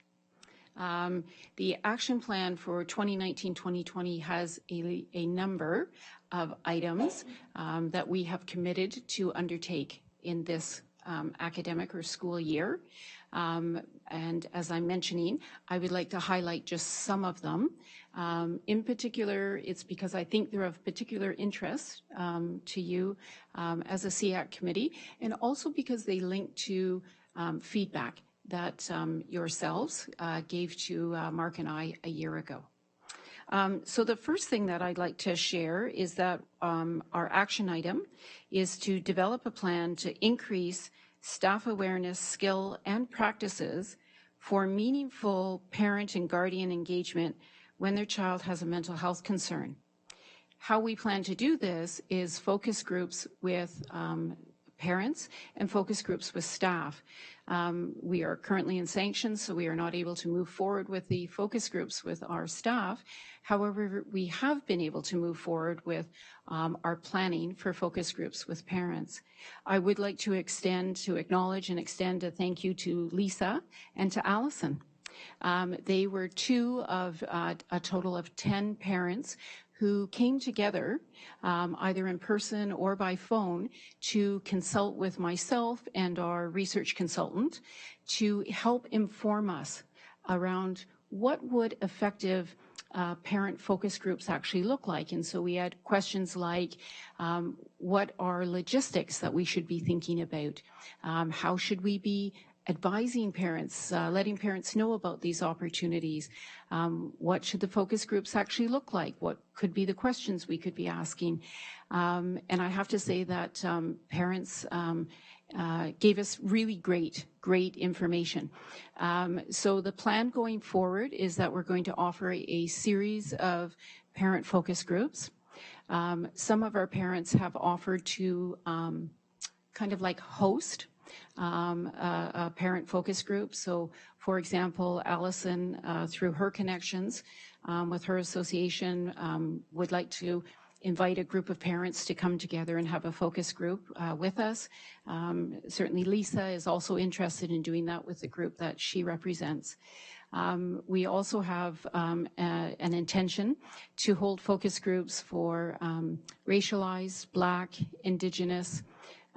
The action plan for 2019-2020 has a number of items that we have committed to undertake in this academic or school year. And as I'm mentioning, I would like to highlight just some of them. In particular, it's because I think they're of particular interest to you as a SEAC committee, and also because they link to feedback that yourselves gave to Mark and I a year ago. So the first thing that I'd like to share is that our action item is to develop a plan to increase staff awareness, skill, and practices for meaningful parent and guardian engagement when their child has a mental health concern. How we plan to do this is focus groups with parents and focus groups with staff. We are currently in sanctions, so we are not able to move forward with the focus groups with our staff. However, we have been able to move forward with our planning for focus groups with parents. I would like to acknowledge and extend a thank you to Lisa and to Allison. They were two of a total of 10 parents who came together either in person or by phone to consult with myself and our research consultant to help inform us around what would effective parent focus groups actually look like. And so we had questions like, what are logistics that we should be thinking about? How should we be advising parents, letting parents know about these opportunities? What should the focus groups actually look like? What could be the questions we could be asking? And I have to say that parents gave us really great information. So the plan going forward is that we're going to offer a series of parent focus groups. Some of our parents have offered to kind of like host a parent focus group. So, for example, Allison, through her connections with her association, would like to invite a group of parents to come together and have a focus group with us. Certainly Lisa is also interested in doing that with the group that she represents. We also have an intention to hold focus groups for racialized, Black, Indigenous,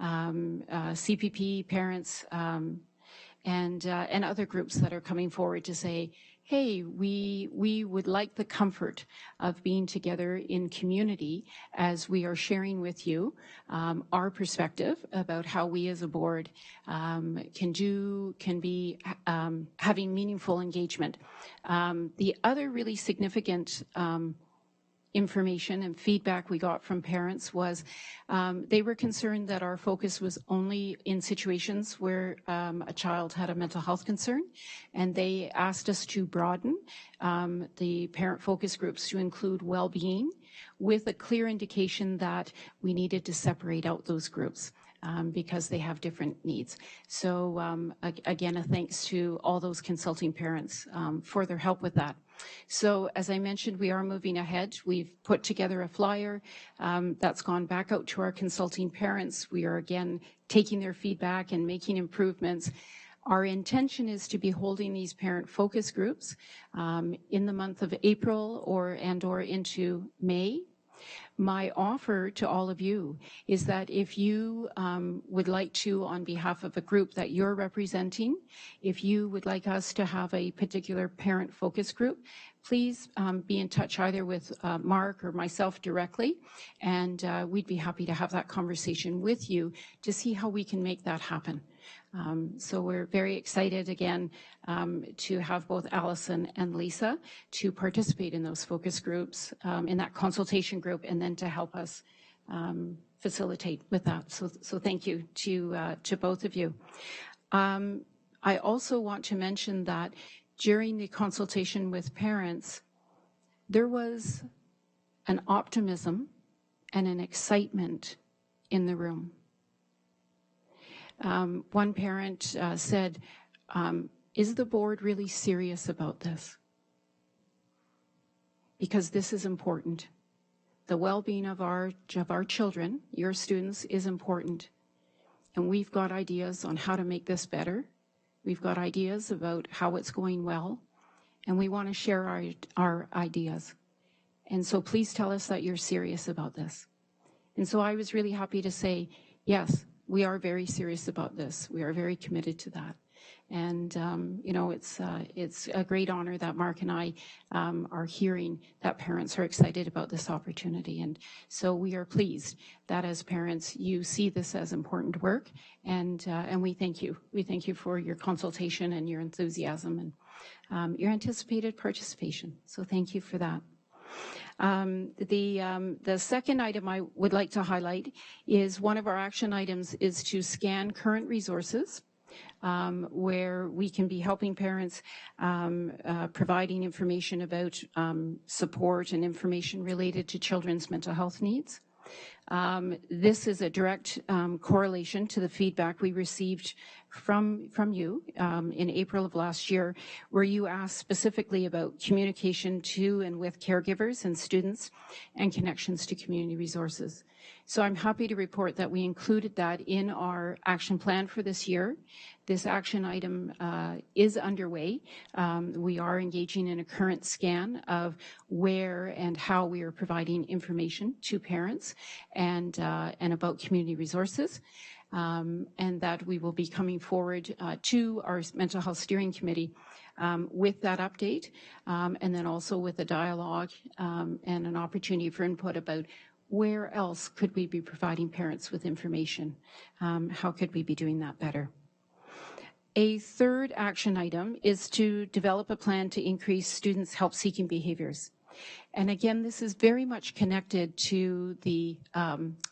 CPP parents, and other groups that are coming forward to say, hey, we would like the comfort of being together in community as we are sharing with you our perspective about how we as a board can be having meaningful engagement. The other really significant information and feedback we got from parents was they were concerned that our focus was only in situations where a child had a mental health concern, and they asked us to broaden the parent focus groups to include well-being, with a clear indication that we needed to separate out those groups. because they have different needs. So again, a thanks to all those consulting parents for their help with that. So as I mentioned, we are moving ahead. We've put together a flyer that's gone back out to our consulting parents. We are again taking their feedback and making improvements. Our intention is to be holding these parent focus groups in the month of April or into May. My offer to all of you is that if you would like to, on behalf of a group that you're representing, if you would like us to have a particular parent focus group, please be in touch either with Mark or myself directly, and we'd be happy to have that conversation with you to see how we can make that happen. So we're very excited again to have both Allison and Lisa to participate in those focus groups, in that consultation group, and then to help us facilitate with that. So thank you to both of you. I also want to mention that during the consultation with parents, there was an optimism and an excitement in the room. One parent said, is the board really serious about this? Because this is important. The well-being of our children, your students, is important. And we've got ideas on how to make this better. We've got ideas about how it's going well. And we want to share our ideas. And so please tell us that you're serious about this. And so I was really happy to say, yes, we are very serious about this. We are very committed to that. And, you know, it's a great honor that Mark and I are hearing that parents are excited about this opportunity. And so we are pleased that as parents, you see this as important work. And we thank you. We thank you for your consultation and your enthusiasm and your anticipated participation. So thank you for that. The second item I would like to highlight is one of our action items is to scan current resources where we can be helping parents providing information about support and information related to children's mental health needs. This is a direct correlation to the feedback we received from you in April of last year, where you asked specifically about communication to and with caregivers and students and connections to community resources. So I'm happy to report that we included that in our action plan for this year. This action item is underway. We are engaging in a current scan of where and how we are providing information to parents and about community resources. And that we will be coming forward to our Mental Health Steering Committee with that update, and then also with a dialogue and an opportunity for input about where else could we be providing parents with information? How could we be doing that better? A third action item is to develop a plan to increase students' help-seeking behaviors. And again, this is very much connected to the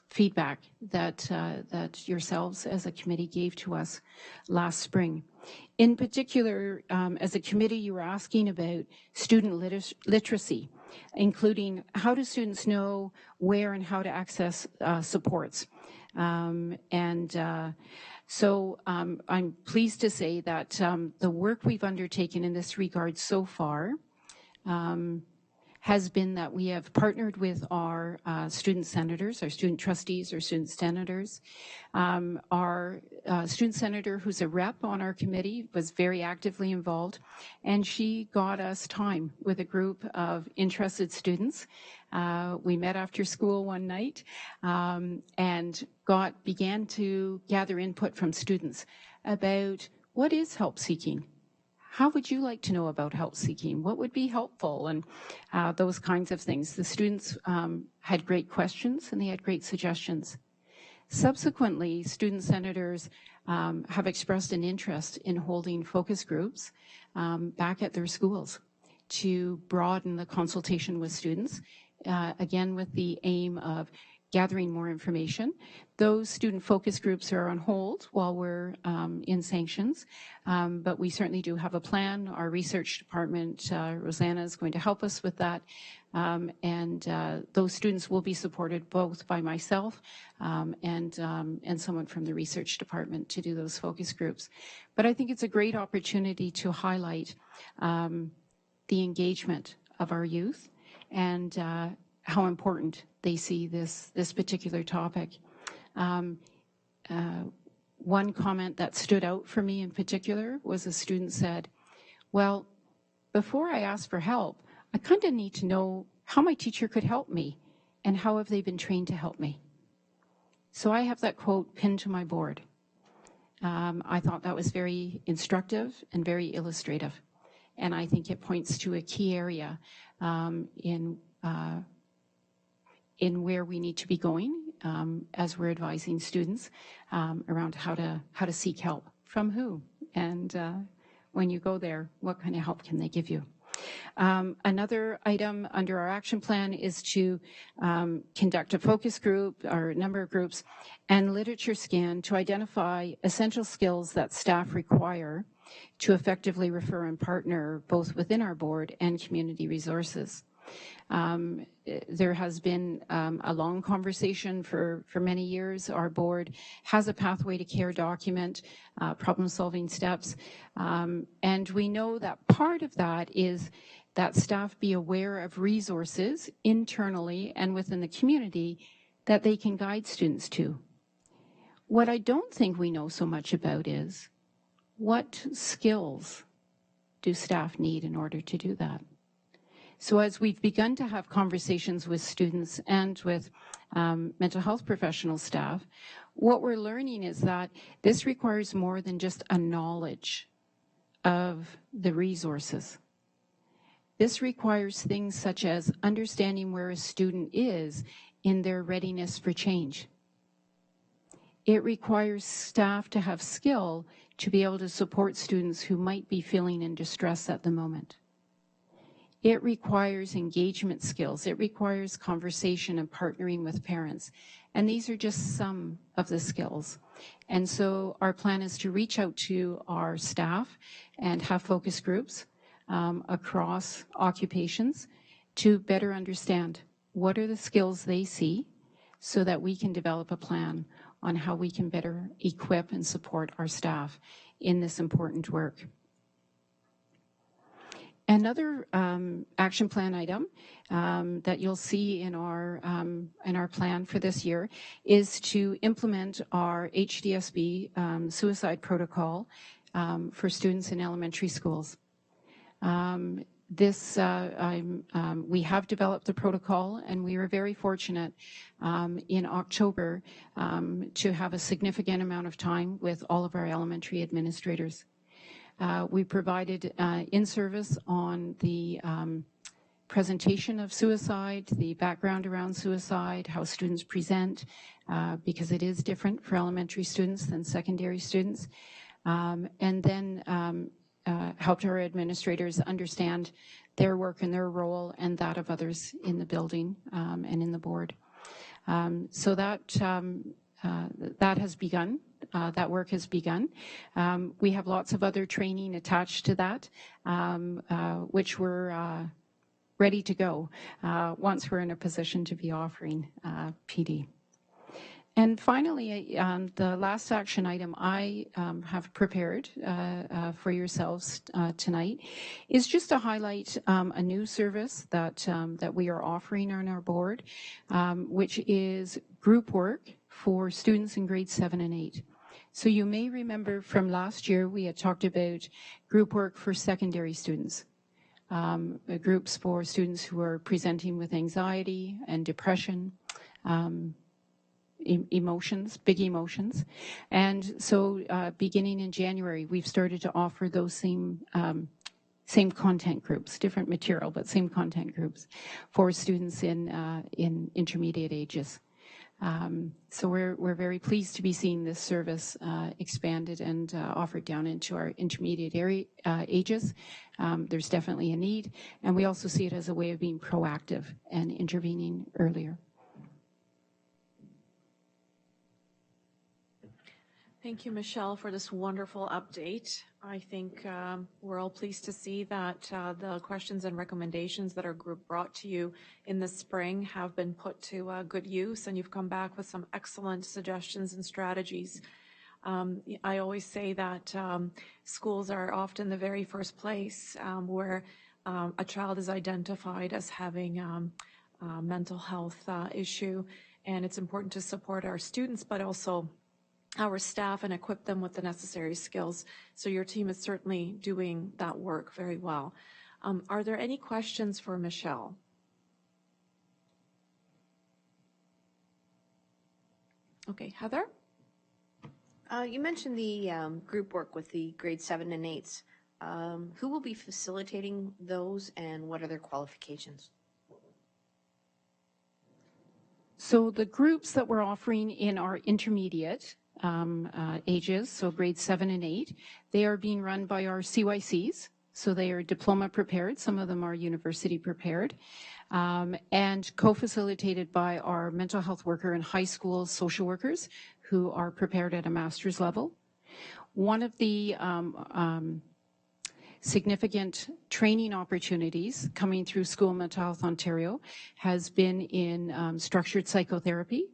feedback that yourselves as a committee gave to us last spring. In particular, as a committee, you were asking about student literacy, including how do students know where and how to access supports. So I'm pleased to say that the work we've undertaken in this regard so far has been that we have partnered with our student senators, our student trustees, our student senators. Our student senator, who's a rep on our committee, was very actively involved, and she got us time with a group of interested students. We met after school one night and began to gather input from students about what is help seeking. How would you like to know about help seeking? What would be helpful? And those kinds of things. The students had great questions and they had great suggestions. Subsequently, student senators have expressed an interest in holding focus groups back at their schools to broaden the consultation with students, again with the aim of gathering more information. Those student focus groups are on hold while we're in sanctions, but we certainly do have a plan. Our research department, Rosanna, is going to help us with that, and those students will be supported both by myself and someone from the research department to do those focus groups. But I think it's a great opportunity to highlight the engagement of our youth and how important they see this particular topic. One comment that stood out for me in particular was a student said, well, before I ask for help, I kind of need to know how my teacher could help me and how have they been trained to help me. So I have that quote pinned to my board. I thought that was very instructive and very illustrative. And I think it points to a key area in where we need to be going as we're advising students around how to seek help from who, and when you go there, what kind of help can they give you. Another item under our action plan is to conduct a focus group or a number of groups and literature scan to identify essential skills that staff require to effectively refer and partner both within our board and community resources. There has been a long conversation for many years. Our board has a pathway to care document, problem-solving steps, and we know that part of that is that staff be aware of resources internally and within the community that they can guide students to. What I don't think we know so much about is what skills do staff need in order to do that? So as we've begun to have conversations with students and with mental health professional staff, what we're learning is that this requires more than just a knowledge of the resources. This requires things such as understanding where a student is in their readiness for change. It requires staff to have skill to be able to support students who might be feeling in distress at the moment. It requires engagement skills. It requires conversation and partnering with parents. And these are just some of the skills. And so our plan is to reach out to our staff and have focus groups across occupations to better understand what are the skills they see so that we can develop a plan on how we can better equip and support our staff in this important work. Another action plan item that you'll see in our plan for this year is to implement our HDSB suicide protocol for students in elementary schools. We have developed the protocol, and we were very fortunate in October to have a significant amount of time with all of our elementary administrators. We provided in-service on the presentation of suicide, the background around suicide, how students present, because it is different for elementary students than secondary students, and then helped our administrators understand their work and their role and that of others in the building and in the board. So that has begun. That work has begun. We have lots of other training attached to that, which we're ready to go once we're in a position to be offering PD. And finally, the last action item I have prepared for yourselves tonight is just to highlight a new service that we are offering on our board, which is group work for students in grades 7 and 8. So you may remember from last year we had talked about group work for secondary students, groups for students who are presenting with anxiety and depression, emotions, big emotions. And so beginning in January, we've started to offer those same content groups, different material, but same content groups for students in intermediate ages. So we're very pleased to be seeing this service expanded and offered down into our intermediate ages. There's definitely a need, and we also see it as a way of being proactive and intervening earlier. Thank you, Michelle, for this wonderful update. I think we're all pleased to see that the questions and recommendations that our group brought to you in the spring have been put to good use, and you've come back with some excellent suggestions and strategies. I always say that schools are often the very first place where a child is identified as having a mental health issue, and it's important to support our students, but also our staff and equip them with the necessary skills. So your team is certainly doing that work very well. Are there any questions for Michelle? Okay, Heather? You mentioned the group work with the grade 7 and 8s. Who will be facilitating those, and what are their qualifications? So the groups that we're offering in our intermediate ages, so grades 7 and 8, they are being run by our CYCs. So they are diploma prepared. Some of them are university prepared. And co-facilitated by our mental health worker and high school social workers who are prepared at a master's level. One of the significant training opportunities coming through School Mental Health Ontario has been in structured psychotherapy.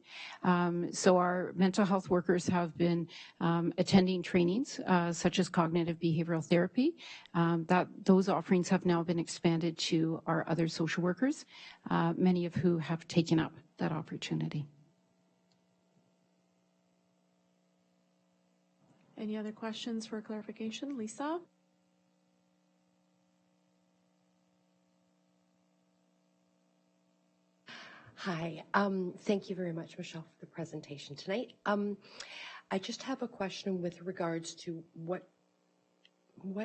So our mental health workers have been attending trainings such as cognitive behavioral therapy. Those offerings have now been expanded to our other social workers, many of who have taken up that opportunity. Any other questions for clarification? Lisa? Hi. Thank you very much, Michelle, for the presentation tonight. I just have a question with regards to what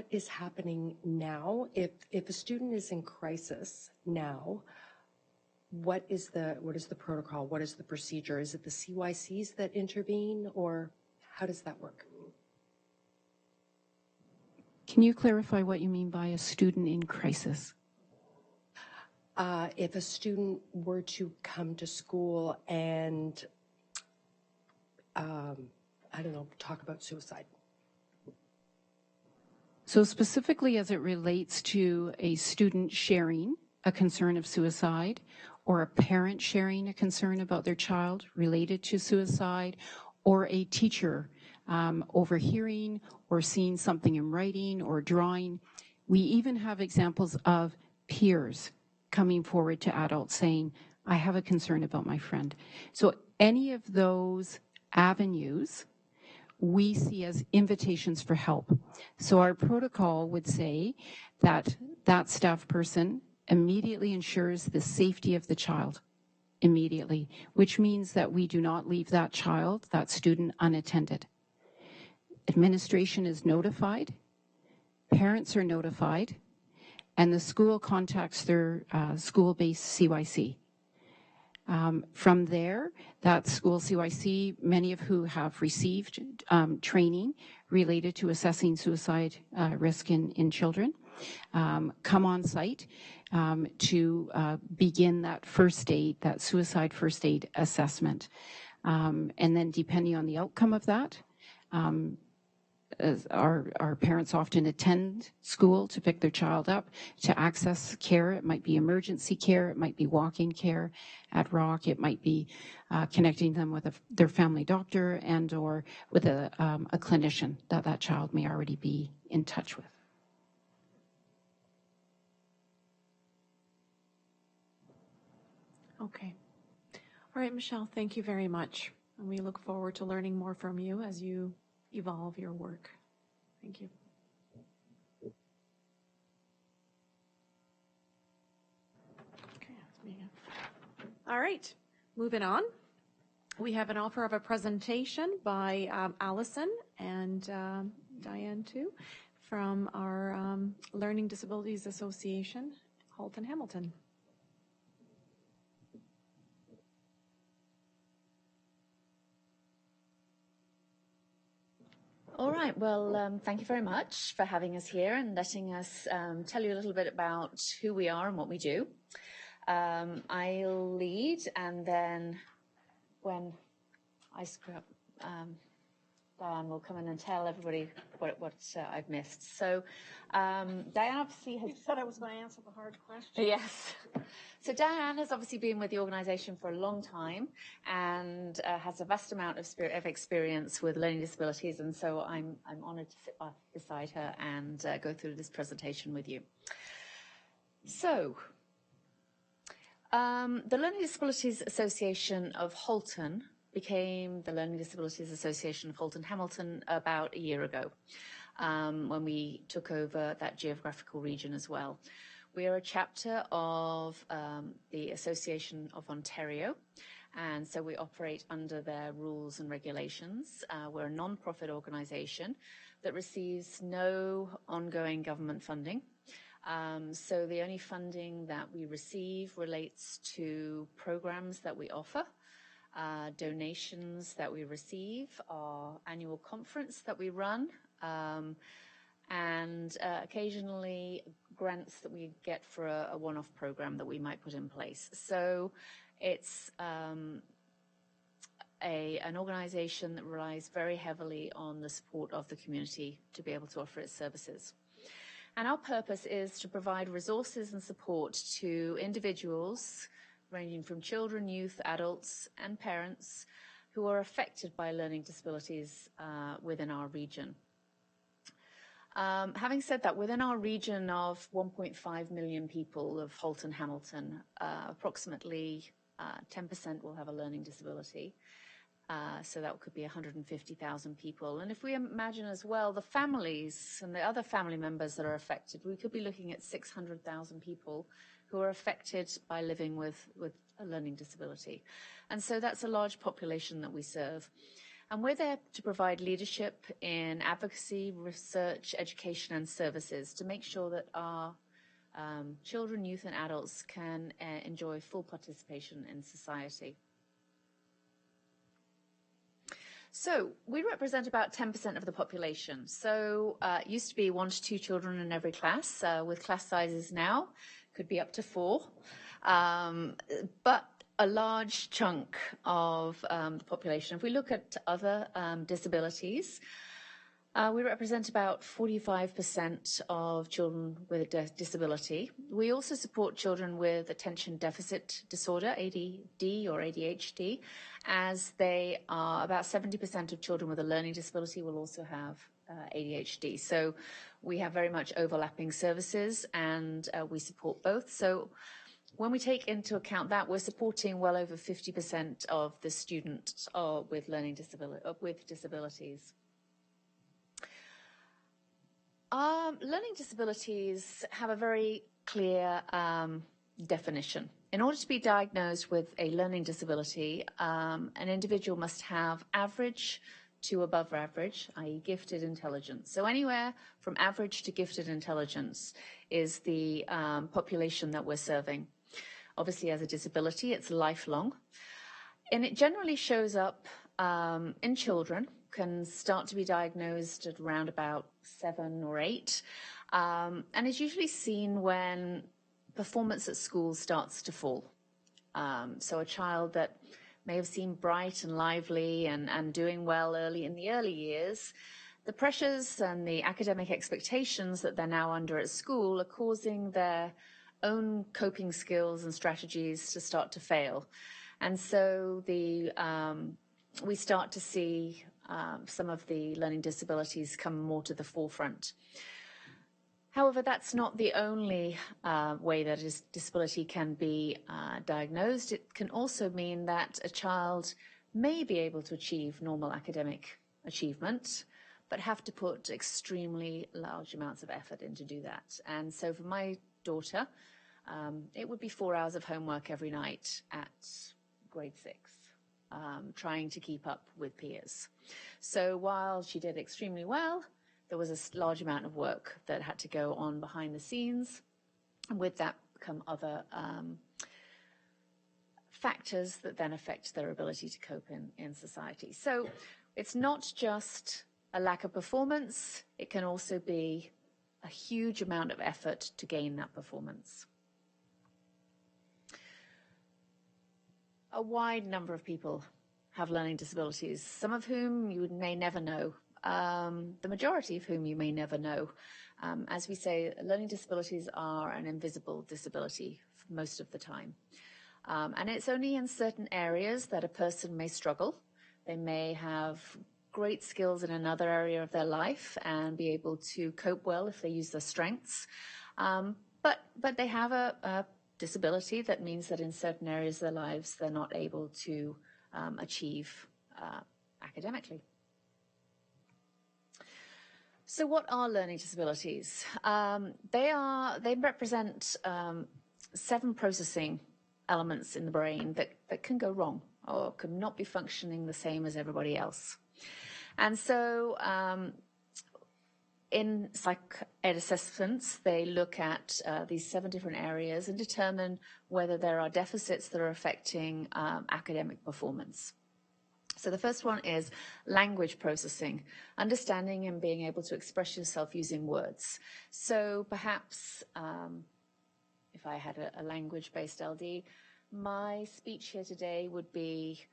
is happening now. If a student is in crisis now, what is the protocol? What is the procedure? Is it the CYCs that intervene, or how does that work? Can you clarify what you mean by a student in crisis? If a student were to come to school and, I don't know, talk about suicide. So specifically as it relates to a student sharing a concern of suicide, or a parent sharing a concern about their child related to suicide, or a teacher overhearing or seeing something in writing or drawing, we even have examples of peers coming forward to adults saying, I have a concern about my friend. So any of those avenues we see as invitations for help. So our protocol would say that that staff person immediately ensures the safety of the child immediately, which means that we do not leave that child, that student, unattended. Administration is notified, parents are notified, and the school contacts their school-based CYC. From there, that school CYC, many of who have received training related to assessing suicide risk in children, come on site to begin that first aid, that suicide first aid assessment. And then depending on the outcome of that, our parents often attend school to pick their child up, to access care. It might be emergency care, it might be walk-in care at Rock, it might be connecting them with their family doctor and or with a clinician that child may already be in touch with. Okay. All right, Michelle, thank you very much. And we look forward to learning more from you as you evolve your work. Thank you. Okay, all right, moving on. We have an offer of a presentation by Allison and Diane too, from our Learning Disabilities Association, Halton Hamilton. All right, well, thank you very much for having us here and letting us tell you a little bit about who we are and what we do. I'll lead, and then when I screw up, Diane will come in and tell everybody what I've missed. So Diane obviously has... You said I was going to answer the hard question. Yes. So Diane has obviously been with the organisation for a long time and has a vast amount of experience with learning disabilities, and so I'm honoured to sit beside her and go through this presentation with you. So, the Learning Disabilities Association of Halton became the Learning Disabilities Association of Halton Hamilton about a year ago, when we took over that geographical region as well. We are a chapter of the Association of Ontario, and so we operate under their rules and regulations. We're a non-profit organisation that receives no ongoing government funding. So the only funding that we receive relates to programs that we offer, donations that we receive, our annual conference that we run, and occasionally grants that we get for a one-off program that we might put in place. So it's an organisation that relies very heavily on the support of the community to be able to offer its services. And our purpose is to provide resources and support to individuals ranging from children, youth, adults, and parents who are affected by learning disabilities within our region. Having said that, within our region of 1.5 million people of Halton Hamilton, approximately 10% will have a learning disability. So that could be 150,000 people. And if we imagine as well the families and the other family members that are affected, we could be looking at 600,000 people who are affected by living with a learning disability. And so that's a large population that we serve. And we're there to provide leadership in advocacy, research, education, and services to make sure that our children, youth, and adults can enjoy full participation in society. So we represent about 10% of the population. So it used to be 1 to 2 children in every class. With class sizes now, could be up to 4. But a large chunk of the population. If we look at other disabilities, we represent about 45% of children with a disability. We also support children with attention deficit disorder, ADD or ADHD, as they are about 70% of children with a learning disability will also have ADHD. So we have very much overlapping services, and we support both. So when we take into account that, we're supporting well over 50% of the students with disabilities. Learning disabilities have a very clear definition. In order to be diagnosed with a learning disability, an individual must have average to above average, i.e. gifted intelligence. So anywhere from average to gifted intelligence is the population that we're serving. Obviously, as a disability, it's lifelong. And it generally shows up in children, can start to be diagnosed at around about 7 or 8, and is usually seen when performance at school starts to fall. So a child that may have seemed bright and lively and doing well in the early years, the pressures and the academic expectations that they're now under at school are causing their own coping skills and strategies to start to fail. And so we start to see some of the learning disabilities come more to the forefront. However, that's not the only way that a disability can be diagnosed. It can also mean that a child may be able to achieve normal academic achievement, but have to put extremely large amounts of effort in to do that. And so for my daughter, it would be 4 hours of homework every night at grade 6, trying to keep up with peers. So while she did extremely well, there was a large amount of work that had to go on behind the scenes. And with that come other factors that then affect their ability to cope in society. So it's not just a lack of performance, it can also be a huge amount of effort to gain that performance. A wide number of people have learning disabilities, some of whom you may never know, the majority of whom you may never know. As we say, learning disabilities are an invisible disability for most of the time. And it's only in certain areas that a person may struggle. They may have great skills in another area of their life and be able to cope well if they use their strengths. But they have a disability that means that in certain areas of their lives, they're not able to achieve academically. So what are learning disabilities? They represent 7 processing elements in the brain that can go wrong or could not be functioning the same as everybody else. And so in psych ed assessments, they look at these 7 different areas and determine whether there are deficits that are affecting academic performance. So the first one is language processing, understanding and being able to express yourself using words. So perhaps if I had a language-based LD, my speech here today would be,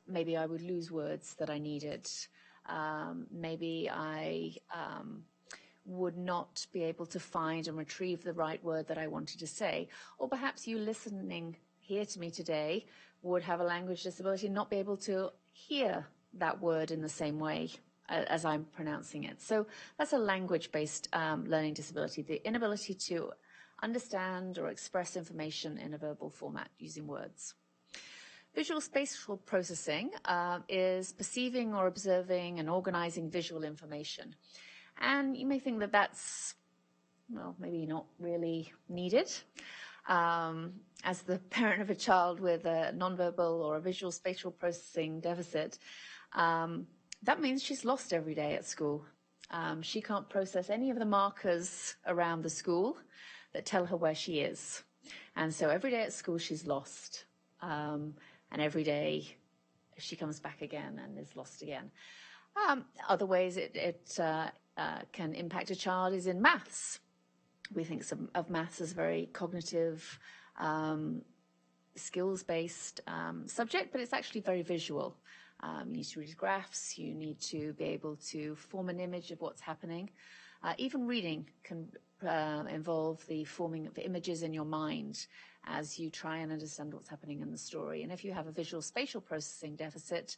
maybe I would lose words that I needed. Maybe I would not be able to find and retrieve the right word that I wanted to say. Or perhaps you listening here to me today would have a language disability and not be able to hear that word in the same way as I'm pronouncing it. So that's a language-based learning disability, the inability to understand or express information in a verbal format using words. Visual spatial processing is perceiving or observing and organizing visual information. And you may think that that's, well, maybe not really needed. As the parent of a child with a nonverbal or a visual spatial processing deficit, that means she's lost every day at school. She can't process any of the markers around the school that tell her where she is. And so every day at school she's lost. And every day she comes back again and is lost again. Other ways it can impact a child is in maths. We think of maths as a very cognitive, skills-based subject, but it's actually very visual. You need to read graphs, you need to be able to form an image of what's happening. Even reading can involve the forming of images in your mind as you try and understand what's happening in the story. And if you have a visual spatial processing deficit,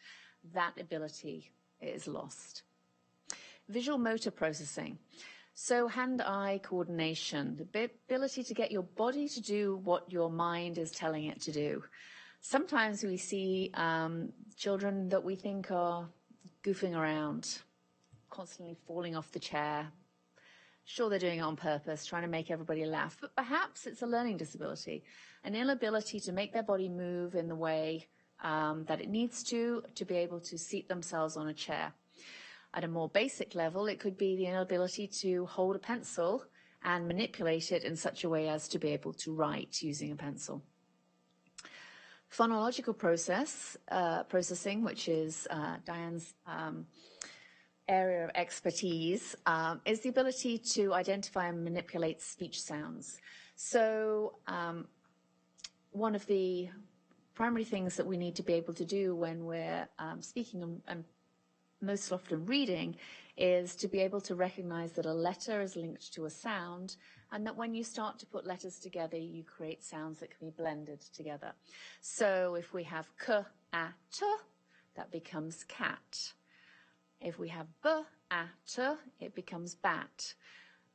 that ability is lost. Visual motor processing. So hand-eye coordination, the ability to get your body to do what your mind is telling it to do. Sometimes we see children that we think are goofing around, constantly falling off the chair. Sure, they're doing it on purpose, trying to make everybody laugh, but perhaps it's a learning disability, an inability to make their body move in the way that it needs to be able to seat themselves on a chair. At a more basic level, it could be the inability to hold a pencil and manipulate it in such a way as to be able to write using a pencil. Phonological processing, which is Diane's area of expertise, is the ability to identify and manipulate speech sounds. So one of the primary things that we need to be able to do when we're speaking and most often reading is to be able to recognize that a letter is linked to a sound, and that when you start to put letters together, you create sounds that can be blended together. So if we have k, a, t, that becomes cat. If we have b, a, t, it becomes bat.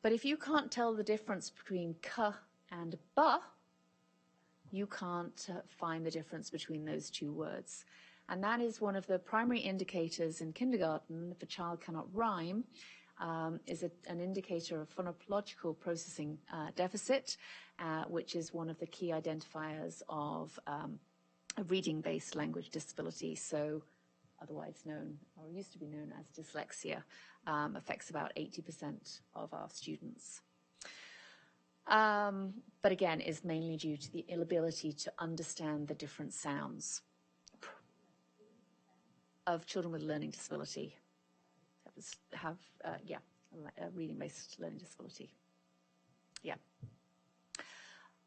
But if you can't tell the difference between k and b, you can't find the difference between those two words. And that is one of the primary indicators in kindergarten. If a child cannot rhyme, is an indicator of phonological processing deficit, which is one of the key identifiers of a reading-based language disability, so otherwise known, or used to be known as dyslexia, affects about 80% of our students. But again, is mainly due to the inability to understand the different sounds of children with learning disability. Have a reading-based learning disability. Yeah.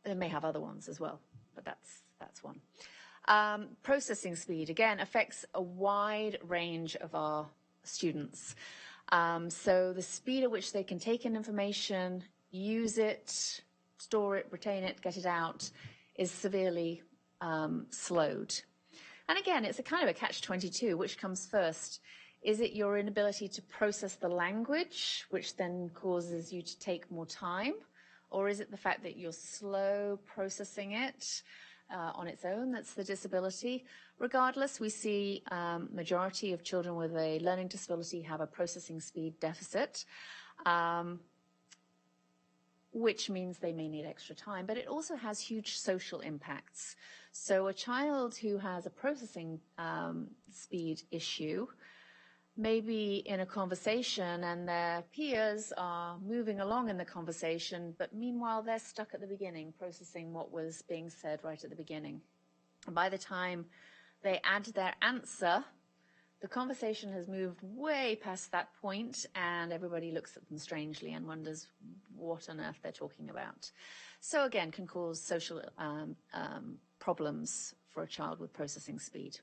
They may have other ones as well, but that's one. Processing speed, again, affects a wide range of our students. So the speed at which they can take in information, use it, store it, retain it, get it out, is severely slowed. And again, it's a kind of a catch-22. Which comes first? Is it your inability to process the language, which then causes you to take more time? Or is it the fact that you're slow processing it on its own that's the disability? Regardless, we see majority of children with a learning disability have a processing speed deficit, which means they may need extra time, but it also has huge social impacts. So a child who has a processing speed issue may be in a conversation and their peers are moving along in the conversation, but meanwhile they're stuck at the beginning, processing what was being said right at the beginning. And by the time they add their answer, the conversation has moved way past that point and everybody looks at them strangely and wonders what on earth they're talking about. So again, can cause social problems for a child with processing speed.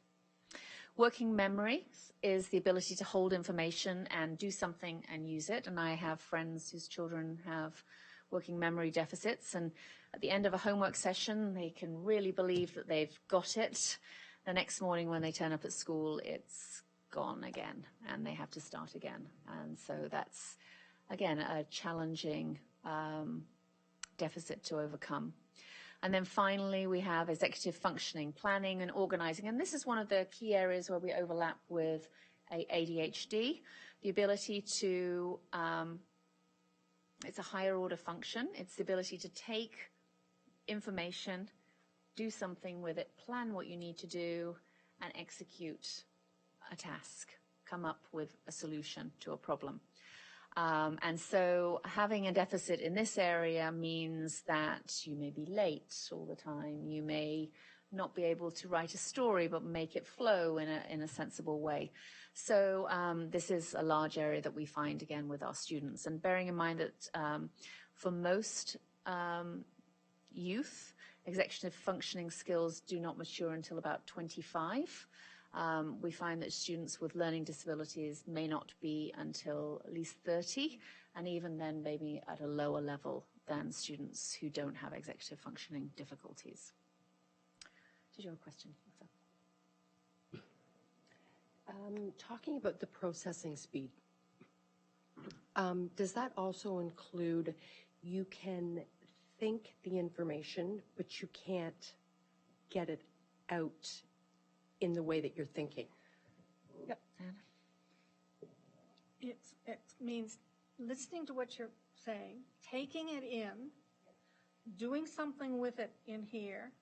Working memory is the ability to hold information and do something and use it. And I have friends whose children have working memory deficits, and at the end of a homework session, they can really believe that they've got it. The next morning when they turn up at school, it's gone again, and they have to start again. And so that's, again, a challenging deficit to overcome. And then finally, we have executive functioning, planning and organizing. And this is one of the key areas where we overlap with ADHD, the ability to, it's a higher order function. It's the ability to take information, do something with it, plan what you need to do, and execute a task, come up with a solution to a problem. And so having a deficit in this area means that you may be late all the time. You may not be able to write a story, but make it flow in a sensible way. So this is a large area that we find, again, with our students. And bearing in mind that for most youth, executive functioning skills do not mature until about 25. We find that students with learning disabilities may not be until at least 30, and even then maybe at a lower level than students who don't have executive functioning difficulties. Did you have a question? Talking about the processing speed, does that also include you can think the information, but you can't get it out in the way that you're thinking? Yep. It means listening to what you're saying, taking it in, doing something with it in here,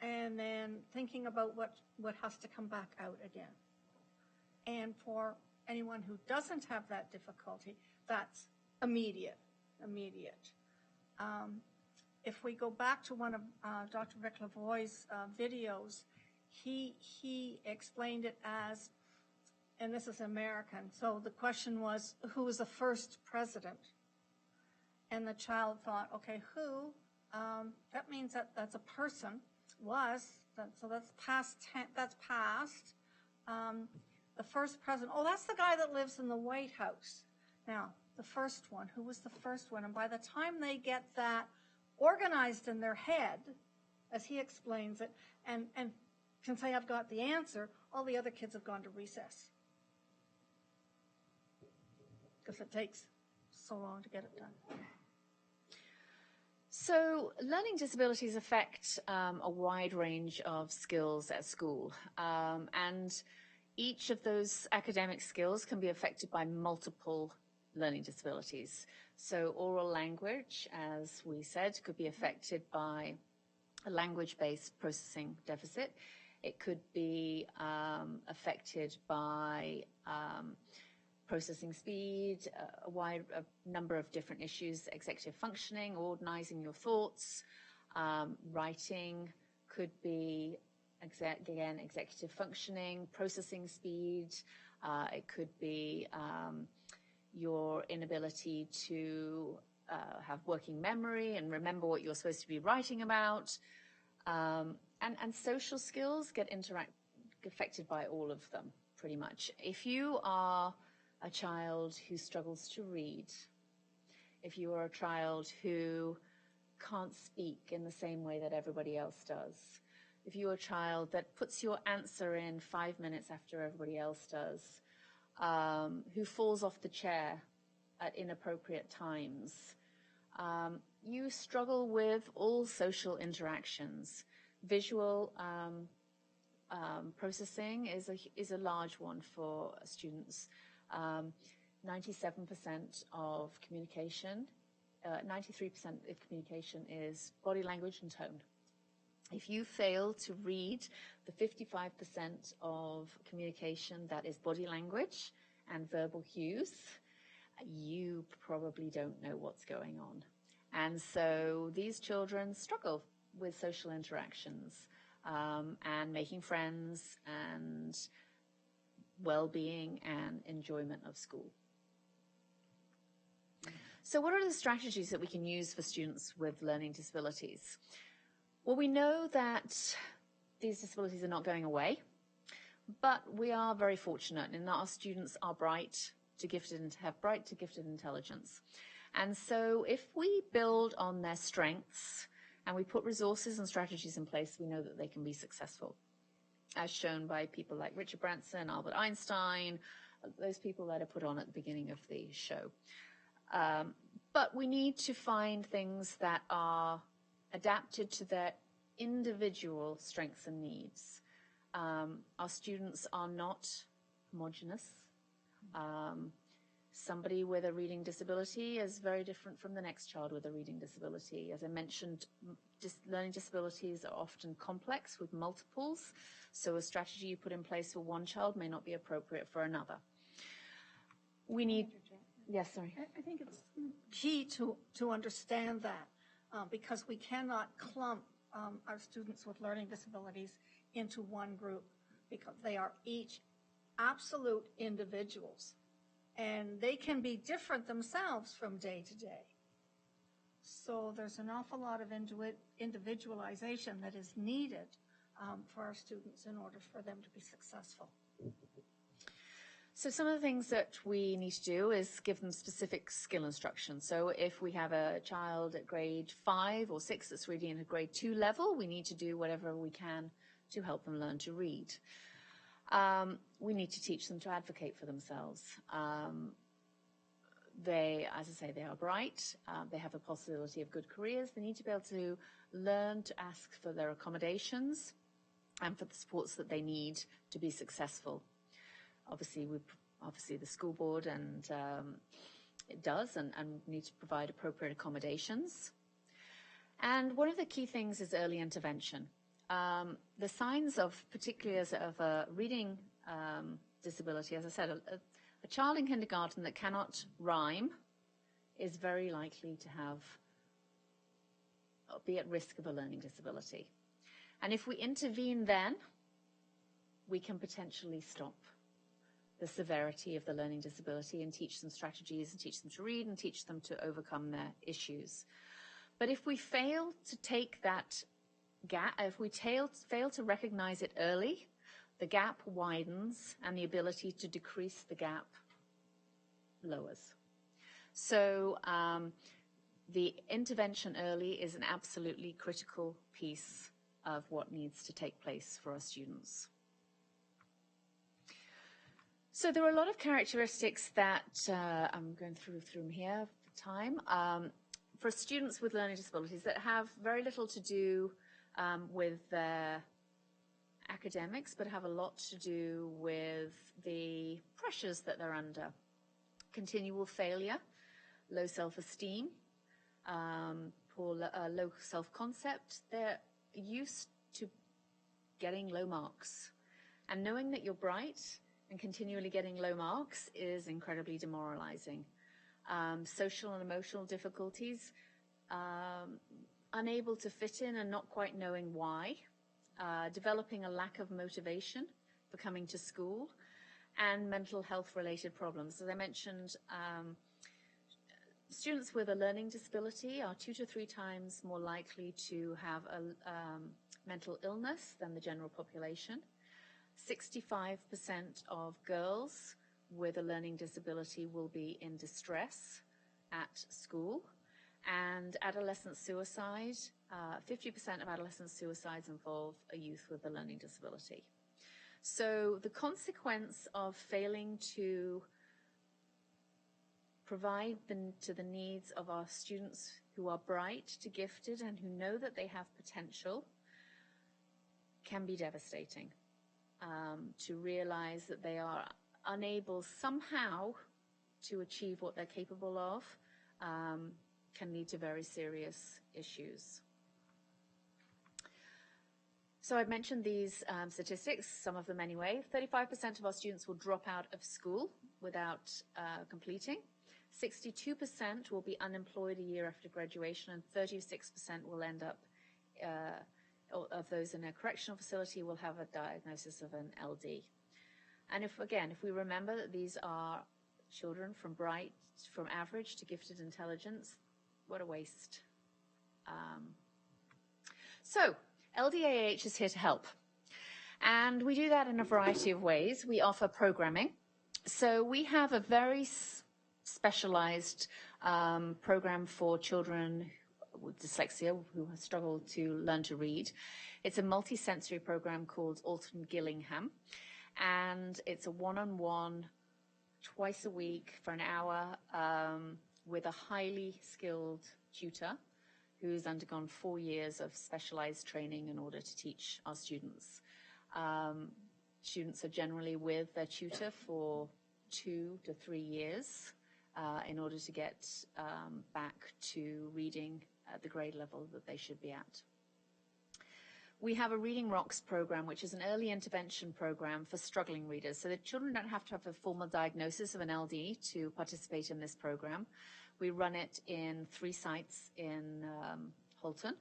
and then thinking about what has to come back out again. And for anyone who doesn't have that difficulty, that's immediate. If we go back to one of Dr. Rick Lavoie's videos, he explained it as, and this is American, so the question was, who was the first president? And the child thought, okay, who? That means that's a person, so that's past. The first president, oh, that's the guy that lives in the White House. Now, the first one, who was the first one? And by the time they get that organized in their head, as he explains it, and can say, I've got the answer, all the other kids have gone to recess. Because it takes so long to get it done. So learning disabilities affect a wide range of skills at school. And each of those academic skills can be affected by multiple learning disabilities. So oral language, as we said, could be affected by a language-based processing deficit. It could be affected by processing speed, a number of different issues, executive functioning, organizing your thoughts. Writing could be, again, executive functioning, processing speed. It could be your inability to have working memory and remember what you're supposed to be writing about. And social skills get affected by all of them, pretty much. If you are a child who struggles to read, if you are a child who can't speak in the same way that everybody else does, if you're a child that puts your answer in 5 minutes after everybody else does, who falls off the chair at inappropriate times, you struggle with all social interactions. Visual processing is a large one for students. 97% of communication, 93% of communication is body language and tone. If you fail to read the 55% of communication that is body language and verbal cues, you probably don't know what's going on. And so these children struggle with social interactions and making friends and well-being and enjoyment of school. So what are the strategies that we can use for students with learning disabilities? Well, we know that these disabilities are not going away, but we are very fortunate in that our students are bright to gifted and have bright to gifted intelligence. And so if we build on their strengths and we put resources and strategies in place, we know that they can be successful, as shown by people like Richard Branson, Albert Einstein, those people that are put on at the beginning of the show. But we need to find things that are adapted to their individual strengths and needs. Our students are not homogenous. Somebody with a reading disability is very different from the next child with a reading disability. As I mentioned, learning disabilities are often complex with multiples, so a strategy you put in place for one child may not be appropriate for another. We need... Yes, sorry. I think it's key to understand that because we cannot clump our students with learning disabilities into one group because they are each absolute individuals and they can be different themselves from day to day. So there's an awful lot of individualization that is needed for our students in order for them to be successful. So some of the things that we need to do is give them specific skill instruction. So if we have a child at grade 5 or 6 that's reading at a grade 2 level, we need to do whatever we can to help them learn to read. We need to teach them to advocate for themselves. They, as I say, they are bright. They have a possibility of good careers. They need to be able to learn to ask for their accommodations and for the supports that they need to be successful. Obviously, the school board and it does and need to provide appropriate accommodations. And one of the key things is early intervention. The signs of, particularly of a reading disability, as I said, a child in kindergarten that cannot rhyme is very likely to be at risk of a learning disability. And if we intervene then, we can potentially stop the severity of the learning disability and teach them strategies and teach them to read and teach them to overcome their issues. But if we fail to take that gap, if we fail to recognize it early, the gap widens and the ability to decrease the gap lowers. So the intervention early is an absolutely critical piece of what needs to take place for our students. So there are a lot of characteristics that I'm going through them here for time for students with learning disabilities that have very little to do with their academics, but have a lot to do with the pressures that they're under. Continual failure, low self-esteem, low self-concept. They're used to getting low marks. And knowing that you're bright and continually getting low marks is incredibly demoralizing. Social and emotional difficulties, unable to fit in and not quite knowing why, developing a lack of motivation for coming to school, and mental health related problems. As I mentioned, students with a learning disability are 2 to 3 times more likely to have mental illness than the general population. 65% of girls with a learning disability will be in distress at school. And adolescent suicide, 50% of adolescent suicides involve a youth with a learning disability. So the consequence of failing to provide to the needs of our students who are bright to gifted and who know that they have potential can be devastating. To realize that they are unable somehow to achieve what they're capable of can lead to very serious issues. So I've mentioned these statistics, some of them anyway. 35% of our students will drop out of school without completing. 62% will be unemployed a year after graduation, and 36% will end up, of those in a correctional facility, will have a diagnosis of an LD. And if we remember that these are children from average to gifted intelligence, what a waste. So LDAH is here to help. And we do that in a variety of ways. We offer programming. So we have a very specialized program for children with dyslexia who struggle to learn to read. It's a multisensory program called Alton Gillingham. And it's a one-on-one, twice a week for an hour with a highly skilled tutor who's undergone 4 years of specialized training in order to teach our students. Students are generally with their tutor for 2 to 3 years in order to get back to reading at the grade level that they should be at. We have a Reading Rocks program, which is an early intervention program for struggling readers. So the children don't have to have a formal diagnosis of an LD to participate in this program. We run it in 3 sites in Halton.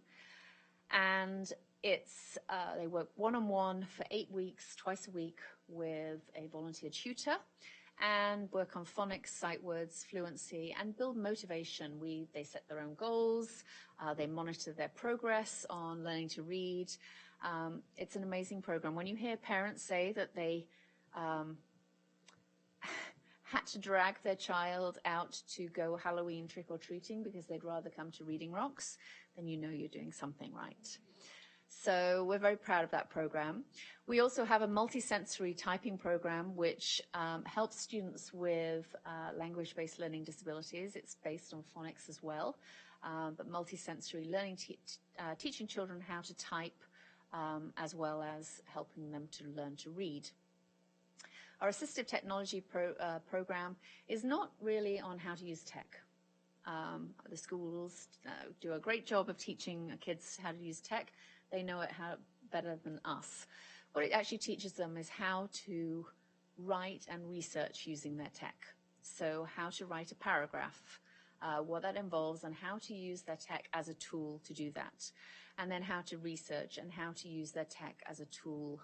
And they work one-on-one for 8 weeks, twice a week, with a volunteer tutor, and work on phonics, sight words, fluency, and build motivation. They set their own goals. They monitor their progress on learning to read. It's an amazing program. When you hear parents say that they had to drag their child out to go Halloween trick-or-treating because they'd rather come to Reading Rocks, then you know you're doing something right. So we're very proud of that program. We also have a multisensory typing program which helps students with language-based learning disabilities. It's based on phonics as well, but multisensory learning, teaching children how to type as well as helping them to learn to read. Our assistive technology program is not really on how to use tech. The schools do a great job of teaching kids how to use tech. They know it better than us. What it actually teaches them is how to write and research using their tech. So how to write a paragraph, what that involves, and how to use their tech as a tool to do that. And then how to research and how to use their tech as a tool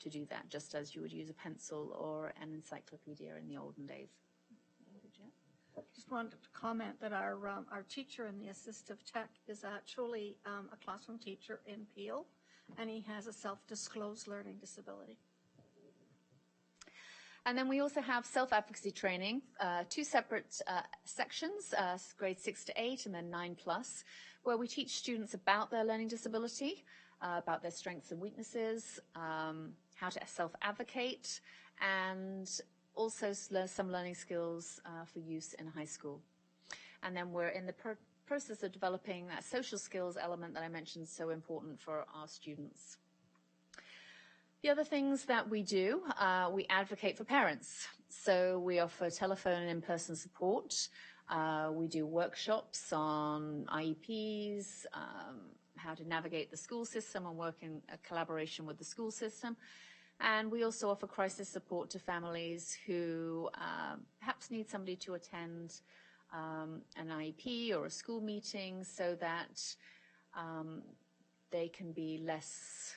to do that, just as you would use a pencil or an encyclopedia in the olden days. I just wanted to comment that our teacher in the assistive tech is actually a classroom teacher in Peel, and he has a self-disclosed learning disability. And then we also have self-advocacy training, 2 separate sections, grades 6 to 8 and then 9+, where we teach students about their learning disability, about their strengths and weaknesses, how to self-advocate, and also some learning skills for use in high school. And then we're in the process of developing that social skills element that I mentioned, so important for our students. The other things that we do, we advocate for parents. So we offer telephone and in-person support. We do workshops on IEPs, how to navigate the school system and work in a collaboration with the school system. And we also offer crisis support to families who perhaps need somebody to attend an IEP or a school meeting so that they can be less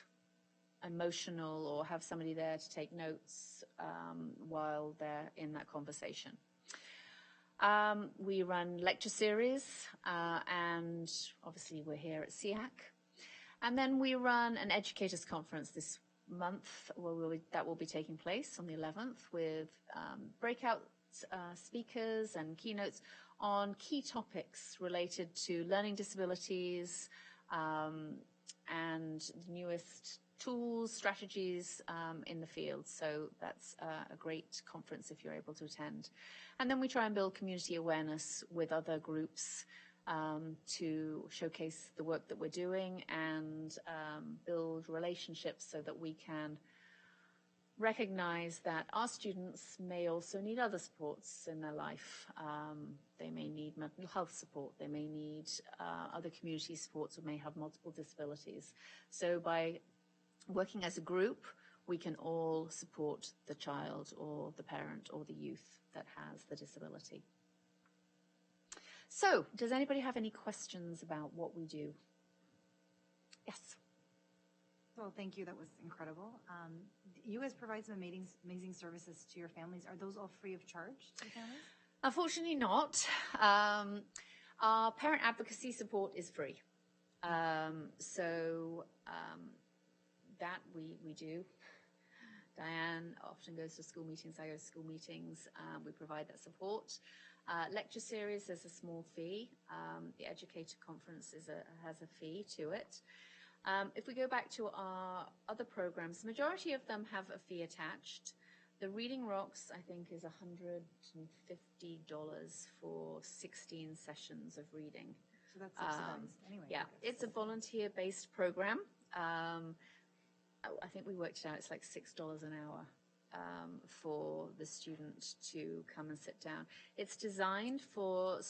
emotional or have somebody there to take notes while they're in that conversation. We run lecture series, and obviously we're here at SEAC. And then we run an educators conference this month that will be taking place on the 11th with breakout speakers and keynotes on key topics related to learning disabilities and the newest tools, strategies in the field. So that's a great conference if you're able to attend. And then we try and build community awareness with other groups to showcase the work that we're doing and build relationships so that we can recognize that our students may also need other supports in their life. They may need mental health support, they may need other community supports, or may have multiple disabilities. So by working as a group, we can all support the child or the parent or the youth that has the disability. So, does anybody have any questions about what we do? Yes. Well, thank you. That was incredible. You guys provide some amazing services to your families. Are those all free of charge to families? Unfortunately not. Our parent advocacy support is free. That we do. Diane often goes to school meetings, I go to school meetings. We provide that support. Lecture series, there's a small fee. The educator conference has a fee to it. If we go back to our other programs, the majority of them have a fee attached. The Reading Rocks, I think, is $150 for 16 sessions of reading. So that's subsidized anyway. Yeah, it's a volunteer-based program. I think we worked it out, it's like $6 an hour for the student to come and sit down. It's designed for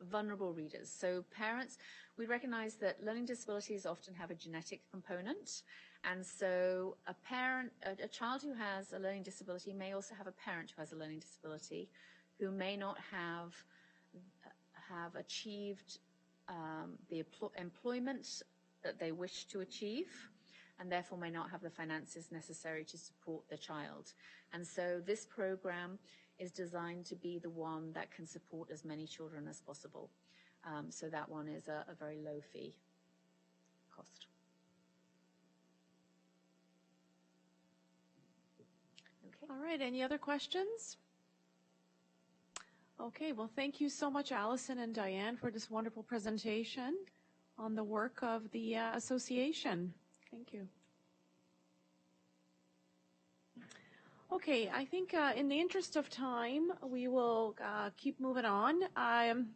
vulnerable readers. So parents, we recognize that learning disabilities often have a genetic component. And so a child who has a learning disability may also have a parent who has a learning disability who may not have achieved the employment that they wish to achieve, and therefore may not have the finances necessary to support the child. And so this program is designed to be the one that can support as many children as possible. So that one is a very low fee cost. Okay. All right, any other questions? Okay, well, thank you so much, Allison and Diane, for this wonderful presentation on the work of the association. Thank you. Okay, I think in the interest of time, we will keep moving on. I'm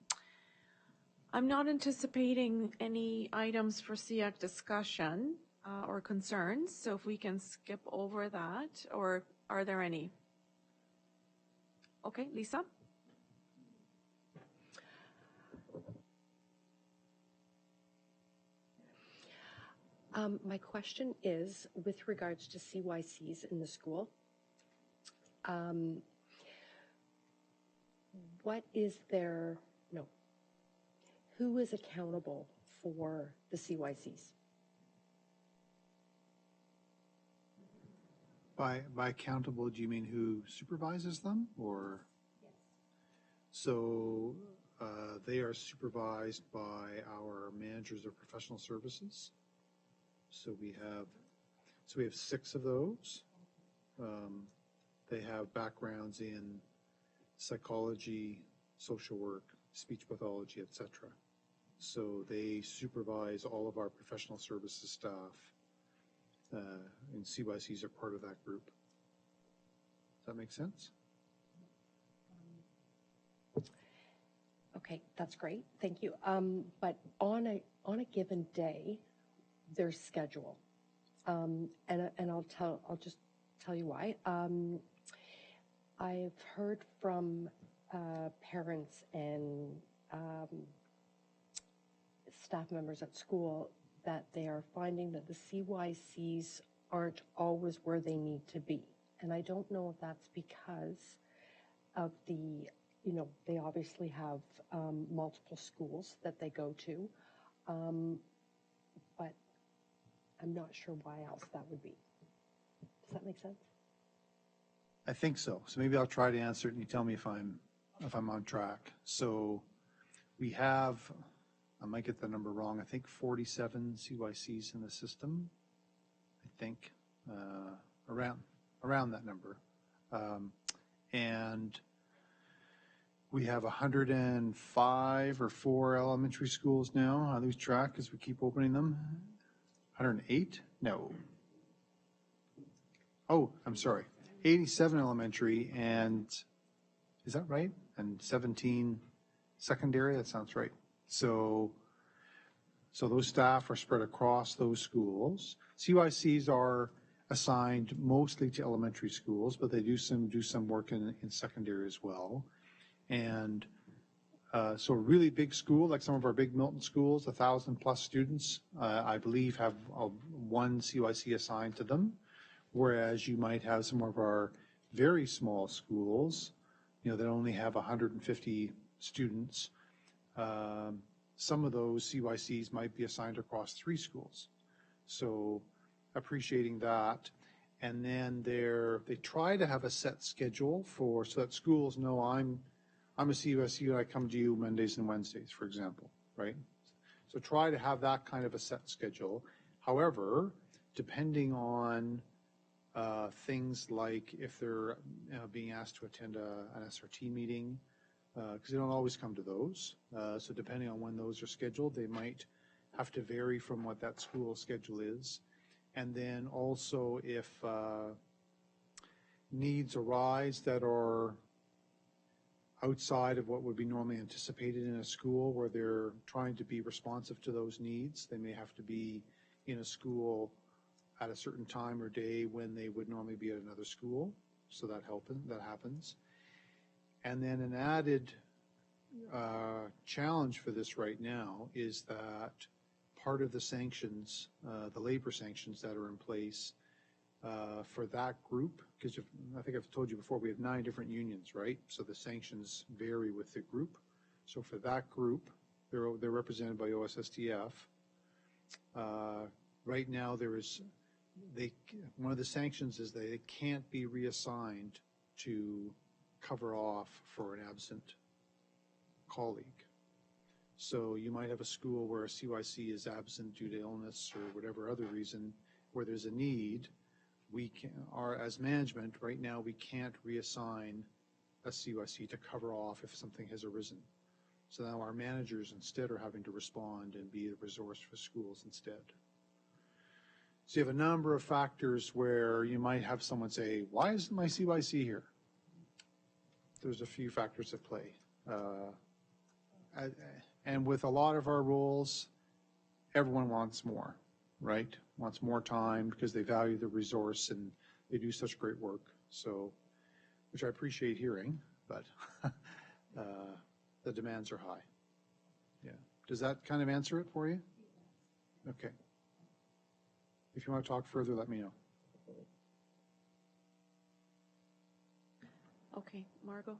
not anticipating any items for SEAC discussion or concerns, so if we can skip over that, or are there any? Okay, Lisa? My question is with regards to CYCs in the school. Who is accountable for the CYCs? By accountable, do you mean who supervises them, or? Yes. So they are supervised by our managers of professional services. So we have 6 of those. They have backgrounds in psychology, social work, speech pathology, etc. So they supervise all of our professional services staff, and CYCs are part of that group. Does that make sense? Okay, that's great. Thank you. But on a given day, there's schedule, and I'll just tell you why. I've heard from parents and staff members at school that they are finding that the CYCs aren't always where they need to be. And I don't know if that's because of they obviously have multiple schools that they go to, but I'm not sure why else that would be. Does that make sense? I think so. So maybe I'll try to answer it, and you tell me if I'm on track. So we have I might get the number wrong, I think 47 CYCs in the system, I think, around that number. And we have 105 or 4 elementary schools now. I lose track as we keep opening them. 108? No. Oh, I'm sorry. 87 elementary and, is that right? And 17 secondary, that sounds right. So those staff are spread across those schools. CYCs are assigned mostly to elementary schools, but they do some work in secondary as well. And so a really big school, like some of our big Milton schools, 1,000+ students, I believe have one CYC assigned to them, whereas you might have some of our very small schools, that only have 150 students. Some of those CYCs might be assigned across 3 schools. So appreciating that. And then they try to have a set schedule so that schools know I'm a CYC, I come to you Mondays and Wednesdays, for example, right? So try to have that kind of a set schedule. However, depending on things like if they're being asked to attend an SRT meeting, because they don't always come to those. So depending on when those are scheduled, they might have to vary from what that school schedule is. And then also if needs arise that are outside of what would be normally anticipated in a school where they're trying to be responsive to those needs, they may have to be in a school at a certain time or day when they would normally be at another school. So that happens. And then an added challenge for this right now is that part of the sanctions, the labor sanctions that are in place for that group, because I think I've told you before, we have 9 different unions, right? So the sanctions vary with the group. So for that group, they're represented by OSSTF. Right now, one of the sanctions is they can't be reassigned to cover off for an absent colleague. So you might have a school where a CYC is absent due to illness or whatever other reason where there's a need. As management, right now, we can't reassign a CYC to cover off if something has arisen. So now our managers instead are having to respond and be the resource for schools instead. So you have a number of factors where you might have someone say, why isn't my CYC here? There's a few factors at play. And with a lot of our roles, everyone wants more, right? Wants more time because they value the resource and they do such great work. So, which I appreciate hearing, but the demands are high. Yeah. Does that kind of answer it for you? Okay. If you want to talk further, let me know. Okay, Margot.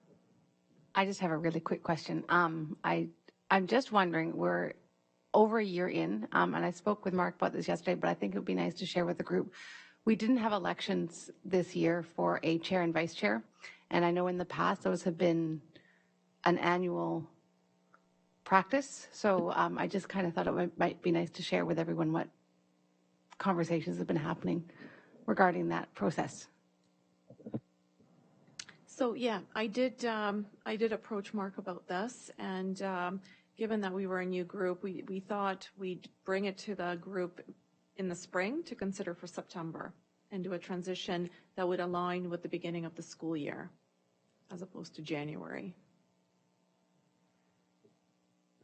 I just have a really quick question. I'm just wondering, we're over a year in, and I spoke with Mark about this yesterday, but I think it would be nice to share with the group. We didn't have elections this year for a chair and vice chair, and I know in the past those have been an annual practice, so I just kind of thought it might be nice to share with everyone what conversations have been happening regarding that process. So yeah, I did approach Mark about this, and given that we were a new group, we thought we'd bring it to the group in the spring to consider for September and do a transition that would align with the beginning of the school year as opposed to January.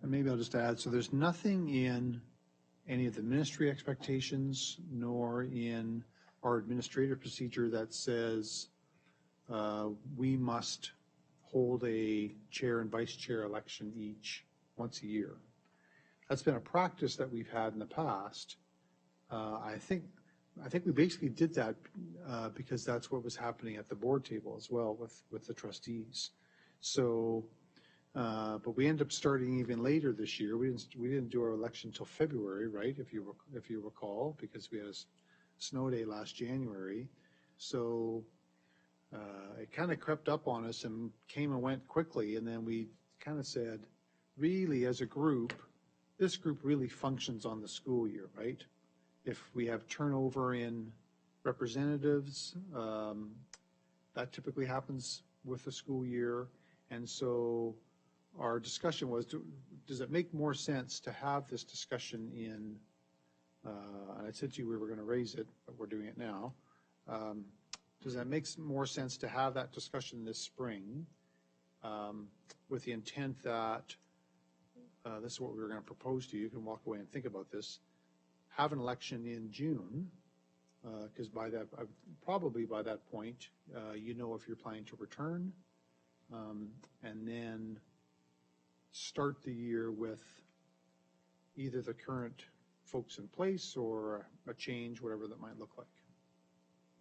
And maybe I'll just add, so there's nothing in any of the ministry expectations nor in our administrative procedure that says we must hold a chair and vice chair election each once a year. That's been a practice that we've had in the past. I think we basically did that because that's what was happening at the board table as well with the trustees. So, but we ended up starting even later this year. We didn't do our election until February, right? If you recall, because we had a snow day last January. So it kind of crept up on us and came and went quickly. And then we kind of said, really, as a group, this group really functions on the school year, right? If we have turnover in representatives, that typically happens with the school year. And so our discussion was, does it make more sense to have this discussion in, and I said to you we were going to raise it, but we're doing it now. Does that make more sense to have that discussion this spring with the intent that, this is what we were going to propose to you, you can walk away and think about this, have an election in June, because probably by that point, you know if you're planning to return, and then start the year with either the current folks in place or a change, whatever that might look like.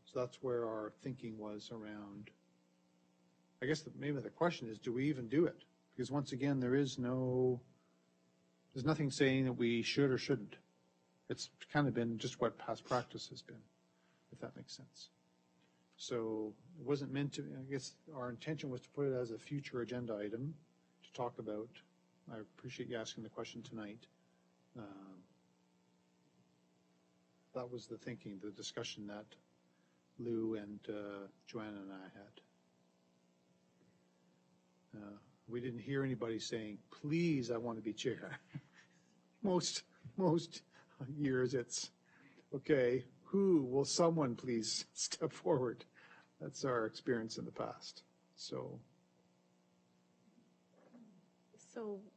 So that's where our thinking was around. I guess maybe the question is, do we even do it? Because once again, there's nothing saying that we should or shouldn't. It's kind of been just what past practice has been, if that makes sense. So it wasn't meant to, I guess our intention was to put it as a future agenda item to talk about. I appreciate you asking the question tonight. That was the thinking, the discussion that Lou and Joanna and I had. We didn't hear anybody saying, please, I want to be chair. Most years it's, okay, will someone please step forward? That's our experience in the past. So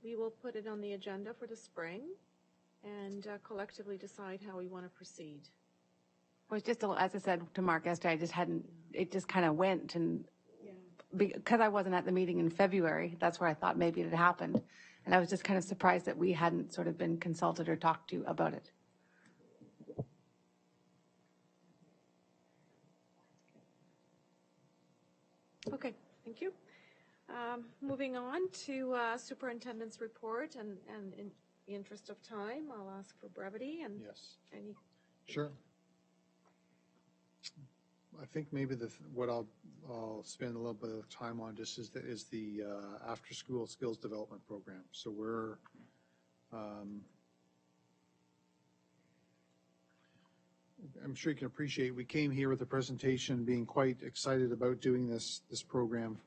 we will put it on the agenda for the spring and collectively decide how we want to proceed. Well, it's just, as I said to Mark yesterday, it just kind of went, and because I wasn't at the meeting in February, that's where I thought maybe it had happened. And I was just kind of surprised that we hadn't sort of been consulted or talked to about it. Okay, thank you. Moving on to superintendent's report, and in the interest of time, I'll ask for brevity and yes, any. Sure. I think maybe what I'll spend a little bit of time on just is the after-school skills development program. So we're I'm sure you can appreciate we came here with a presentation being quite excited about doing this program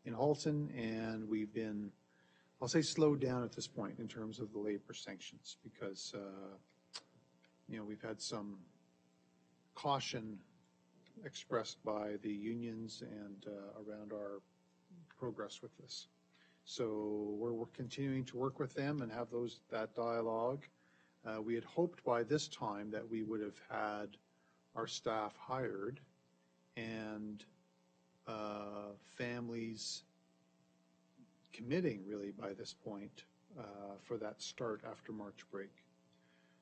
in Halton, and we've been, I'll say, slowed down at this point in terms of the labor sanctions because we've had some caution expressed by the unions and around our progress with this. So we're continuing to work with them and have that dialogue. We had hoped by this time that we would have had our staff hired and families committing really by this point for that start after March break.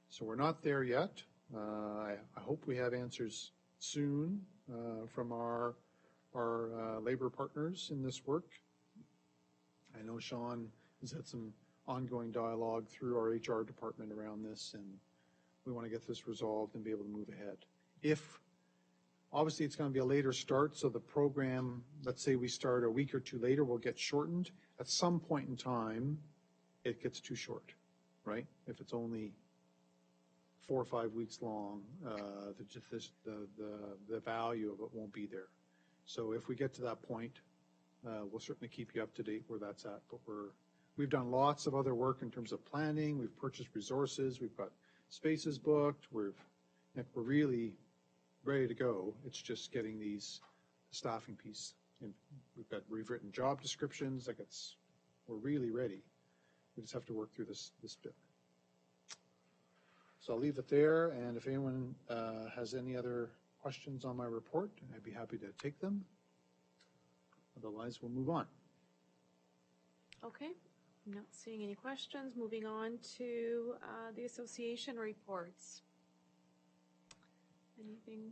So we're not there yet. I hope we have answers soon from our labor partners in this work. I know Sean has had some ongoing dialogue through our HR department around this, and we want to get this resolved and be able to move ahead. Obviously it's going to be a later start, so the program, let's say we start a week or two later, will get shortened. At some point in time, it gets too short, right? If it's only 4 or 5 weeks long, the value of it won't be there. So if we get to that point, we'll certainly keep you up to date where that's at. But we've done lots of other work in terms of planning. We've purchased resources. We've got spaces booked. We're really ready to go. It's just getting these staffing piece. And we've written job descriptions. We're really ready. We just have to work through this bit. So I'll leave it there, and if anyone has any other questions on my report, I'd be happy to take them. Otherwise, we'll move on. Okay, not seeing any questions. Moving on to the association reports. Anything?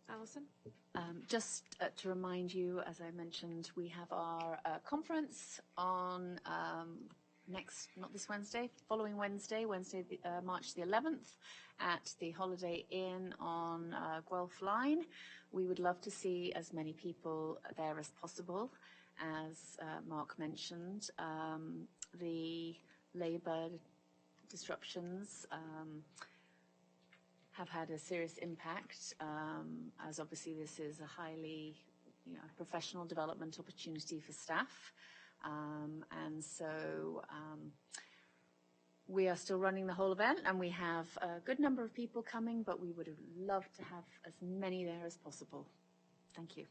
Allison? Just to remind you, as I mentioned, we have our conference on not this Wednesday, following Wednesday, March the 11th, at the Holiday Inn on Guelph Line. We would love to see as many people there as possible. As Mark mentioned, the labor disruptions have had a serious impact, as obviously this is a highly professional development opportunity for staff. And so we are still running the whole event, and we have a good number of people coming, but we would have loved to have as many there as possible. Thank you.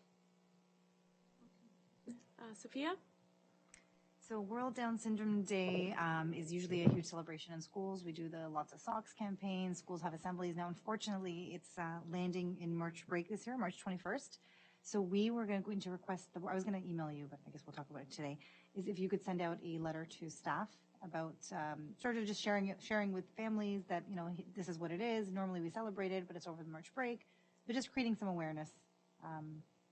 Sophia? So World Down Syndrome Day is usually a huge celebration in schools. We do the Lots of Socks campaign. Schools have assemblies. Now, unfortunately, it's landing in March break this year, March 21st. So we were going to request, I was going to email you, but I guess we'll talk about it today, is if you could send out a letter to staff about sort of just sharing with families that, this is what it is. Normally we celebrate it, but it's over the March break. But just creating some awareness.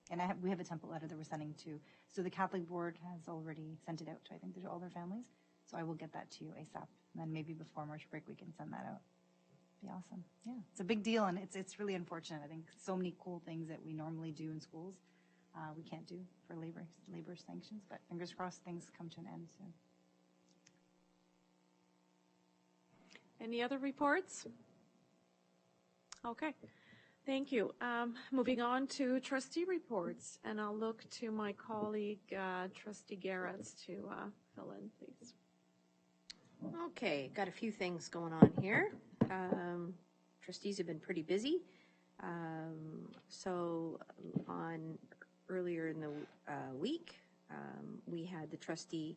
And we have a template letter that we're sending to. So the Catholic Board has already sent it out to, I think, to all their families. So I will get that to you ASAP. And then maybe before March break, we can send that out. Be awesome. Yeah, it's a big deal, and it's really unfortunate. I think so many cool things that we normally do in schools, we can't do for labor sanctions. But fingers crossed, things come to an end soon. Any other reports? Okay. Thank you. Moving on to trustee reports, and I'll look to my colleague, Trustee Garrett, to fill in, please. Okay, got a few things going on here. Trustees have been pretty busy. So earlier in the week, we had the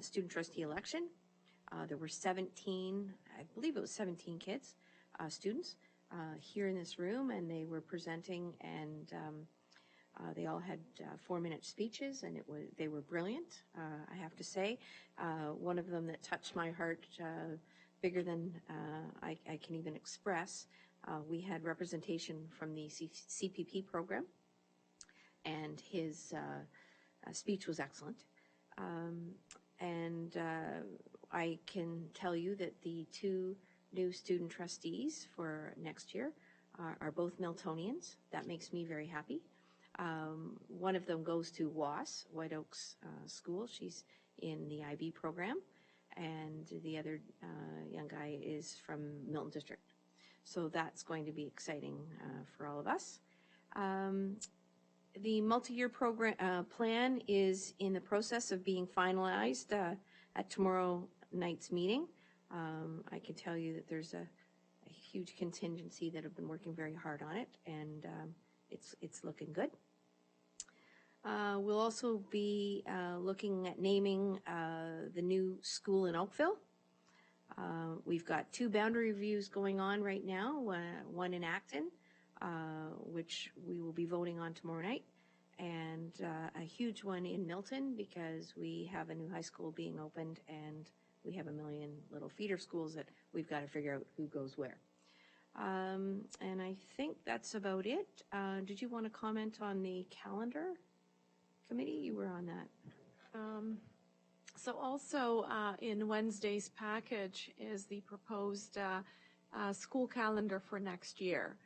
student trustee election. There were 17, I believe it was 17 kids, students, here in this room, and they were presenting, and they all had 4-minute speeches, and they were brilliant, I have to say. One of them that touched my heart bigger than I can even express, we had representation from the CPP program, and his speech was excellent. And I can tell you that the 2 new student trustees for next year are both Miltonians. That makes me very happy. One of them goes to WAS, White Oaks School. She's in the IB program. And the other young guy is from Milton District. So that's going to be exciting for all of us. The multi-year program plan is in the process of being finalized at tomorrow night's meeting. I can tell you that there's a huge contingency that have been working very hard on it, and it's looking good. We'll also be looking at naming the new school in Oakville. We've got 2 boundary reviews going on right now, one in Acton, which we will be voting on tomorrow night, and a huge one in Milton, because we have a new high school being opened, and we have a million little feeder schools that we've got to figure out who goes where. And I think that's about it. Did you want to comment on the calendar committee? You were on that. So also in Wednesday's package is the proposed school calendar for next year.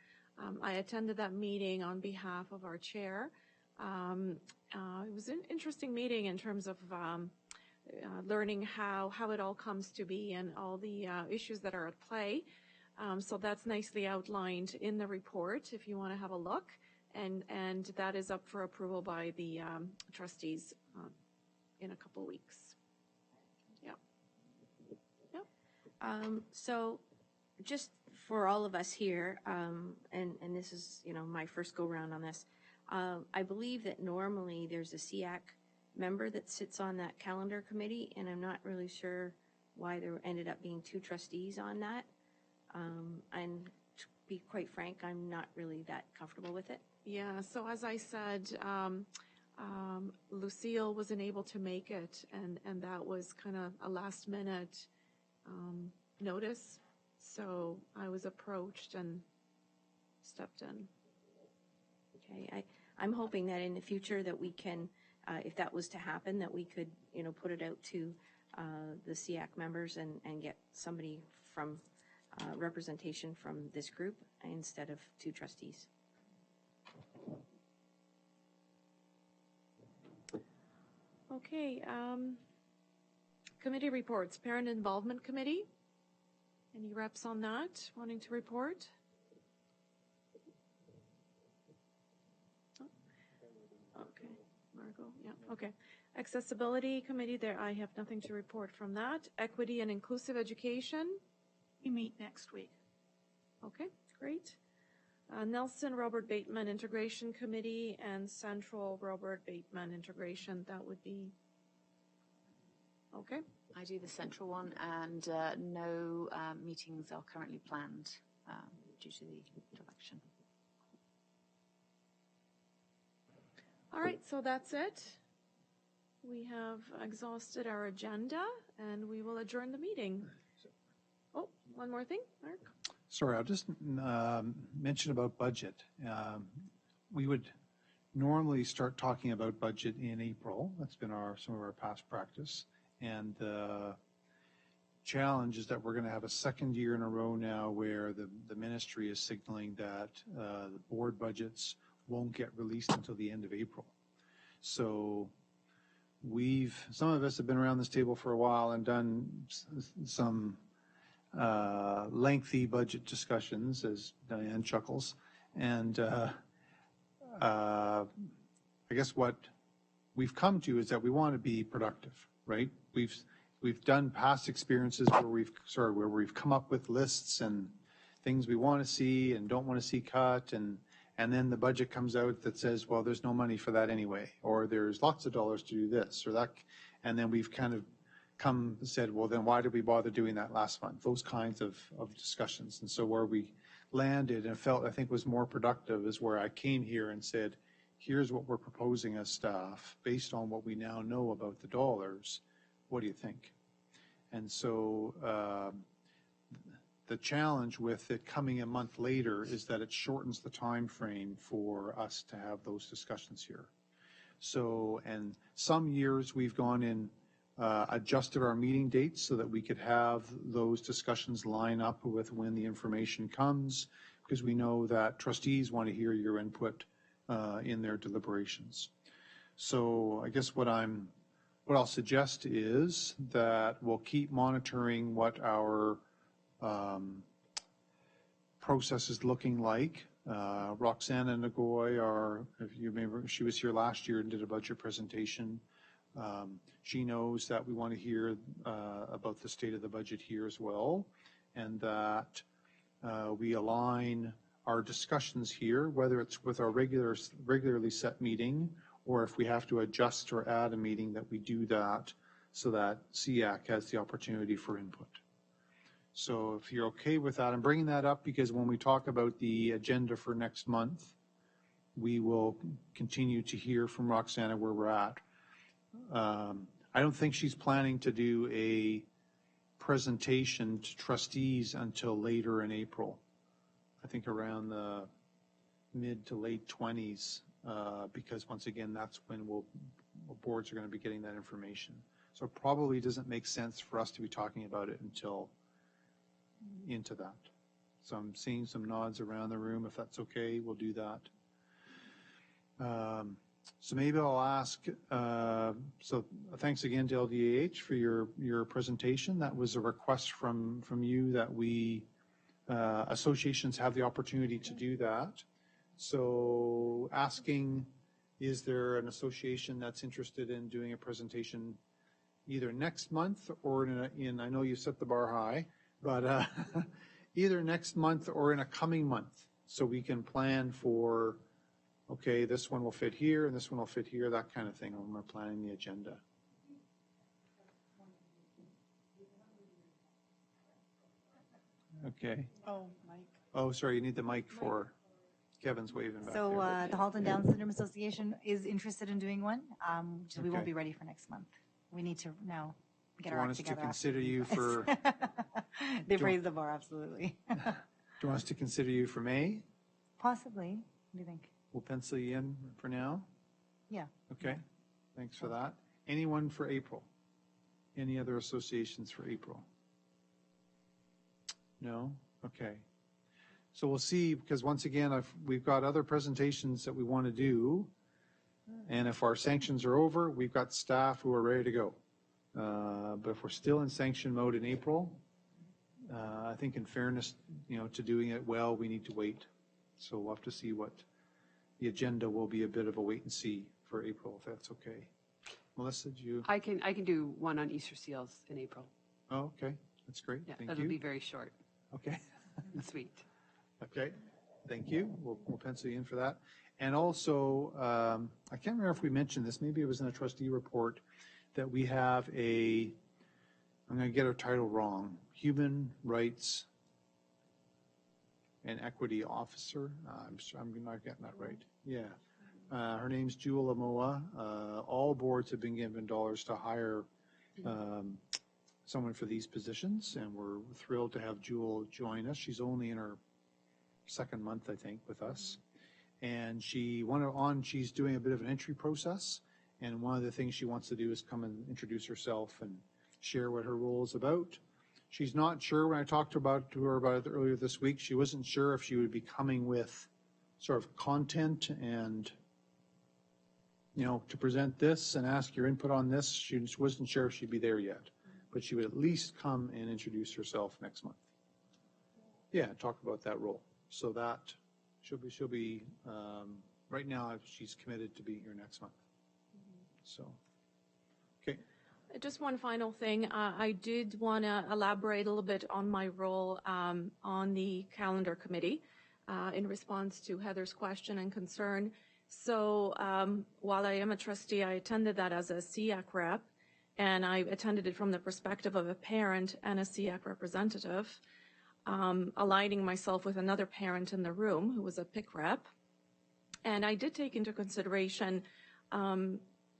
I attended that meeting on behalf of our chair. It was an interesting meeting in terms of learning how it all comes to be and all the issues that are at play. So that's nicely outlined in the report if you want to have a look. And that is up for approval by the trustees in a couple weeks. Yep. So just for all of us here, and this is, my first go round on this, I believe that normally there's a SEAC member that sits on that calendar committee, and I'm not really sure why there ended up being 2 trustees on that. And to be quite frank, I'm not really that comfortable with it. Yeah, so as I said, Lucille wasn't able to make it, and that was kind of a last minute notice. So I was approached and stepped in. Okay, I'm hoping that in the future that we can, if that was to happen, that we could, put it out to the SEAC members and get somebody from representation from this group instead of 2 trustees. Okay, Committee reports, Parent Involvement Committee. Any reps on that wanting to report? Okay, Margot, yeah, okay. Accessibility Committee, there I have nothing to report from that. Equity and Inclusive Education. We meet next week. Okay, great. Nelson Robert Bateman Integration Committee and Central Robert Bateman Integration, that would be, okay. I do the central one, and no meetings are currently planned due to the election. All right, so that's it. We have exhausted our agenda, and we will adjourn the meeting. Oh, one more thing, Mark? Sorry, I'll just mention about budget. We would normally start talking about budget in April. That's been some of our past practice. And the challenge is that we're going to have a second year in a row now where the ministry is signaling that the board budgets won't get released until the end of April. So some of us have been around this table for a while and done some lengthy budget discussions, as Diane chuckles. And I guess what we've come to is that we want to be productive, right? We've done past experiences where we've come up with lists and things we want to see and don't want to see cut, and then the budget comes out that says, well, there's no money for that anyway, or there's lots of dollars to do this or that, and then we've kind of come and said, well, then why did we bother doing that last month? Those kinds of discussions. And so where we landed and felt I think was more productive is where I came here and said, here's what we're proposing as staff based on what we now know about the dollars. What do you think? And so the challenge with it coming a month later is that it shortens the time frame for us to have those discussions here. So, and some years we've gone in, adjusted our meeting dates so that we could have those discussions line up with when the information comes, because we know that trustees want to hear your input in their deliberations. So I guess what I'll suggest is that we'll keep monitoring what our process is looking like. Roxana Nagoy, if you remember, she was here last year and did a budget presentation. She knows that we want to hear about the state of the budget here as well, and that we align our discussions here, whether it's with our regularly set meeting, or if we have to adjust or add a meeting, that we do that so that CEAC has the opportunity for input. So if you're okay with that, I'm bringing that up because when we talk about the agenda for next month, we will continue to hear from Roxana where we're at. I don't think she's planning to do a presentation to trustees until later in April. I think around the mid to late 20s, because once again, that's when boards are going to be getting that information. So it probably doesn't make sense for us to be talking about it until into that. So I'm seeing some nods around the room. If that's okay, we'll do that. So maybe I'll ask, so thanks again to LDAH for your presentation. That was a request from you that we, associations have the opportunity to do that. So asking, is there an association that's interested in doing a presentation either next month or I know you set the bar high, but either next month or in a coming month, so we can plan for, okay, this one will fit here and this one will fit here, that kind of thing when we're planning the agenda. Okay. Oh, Mike. Oh, sorry, you need the mic for Kevin's waving back So there. the Halton Down Syndrome Association is interested in doing one. So we won't Okay. be ready for next month. We need to now get Do our you want act us to together. consider you for, They've raised the bar, absolutely. do you want us to consider you for May? Possibly. What do you think? We'll pencil you in for now. Yeah. Okay, thanks for that. Anyone for April? Any other associations for April? No? Okay. So we'll see, because once again, we've got other presentations that we want to do. And if our sanctions are over, we've got staff who are ready to go. But if we're still in sanction mode in April, I think in fairness, to doing it well, we need to wait. So we'll have to see what the agenda will be. A bit of a wait and see for April, if that's okay. Melissa, did you? I can do one on Easter seals in April. Oh, okay. That's great. Yeah, Thank that'll you. be very short Okay. and sweet. Okay. Thank you. We'll pencil you in for that. And also, I can't remember if we mentioned this. Maybe it was in a trustee report that we have I'm going to get her title wrong, Human Rights and Equity Officer. I'm not getting that right. Yeah. Her name's Jewel Amoa. All boards have been given dollars to hire someone for these positions, and we're thrilled to have Jewel join us. She's only in her second month, I think, with us. And she's doing a bit of an entry process, and one of the things she wants to do is come and introduce herself and share what her role is about. She's not sure. When I talked to her about it earlier this week, she wasn't sure if she would be coming with sort of content and, to present this and ask your input on this. She just wasn't sure if she'd be there yet, but she would at least come and introduce herself next month. Yeah, talk about that role. So that she'll be right now she's committed to being here next month. So, okay. Just one final thing. I did want to elaborate a little bit on my role on the calendar committee in response to Heather's question and concern. So while I am a trustee, I attended that as a SEAC rep, and I attended it from the perspective of a parent and a SEAC representative, aligning myself with another parent in the room who was a PIC rep. And I did take into consideration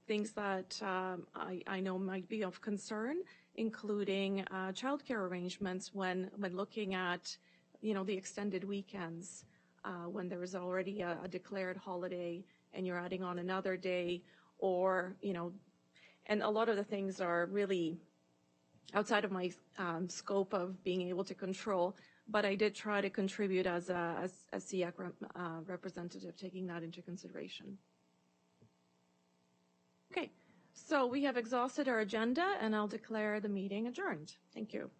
things that I know might be of concern, including childcare arrangements when looking at, the extended weekends, when there is already a declared holiday and you're adding on another day, or, and a lot of the things are really outside of my scope of being able to control, but I did try to contribute as a SEAC representative, taking that into consideration. Okay, so we have exhausted our agenda, and I'll declare the meeting adjourned. Thank you.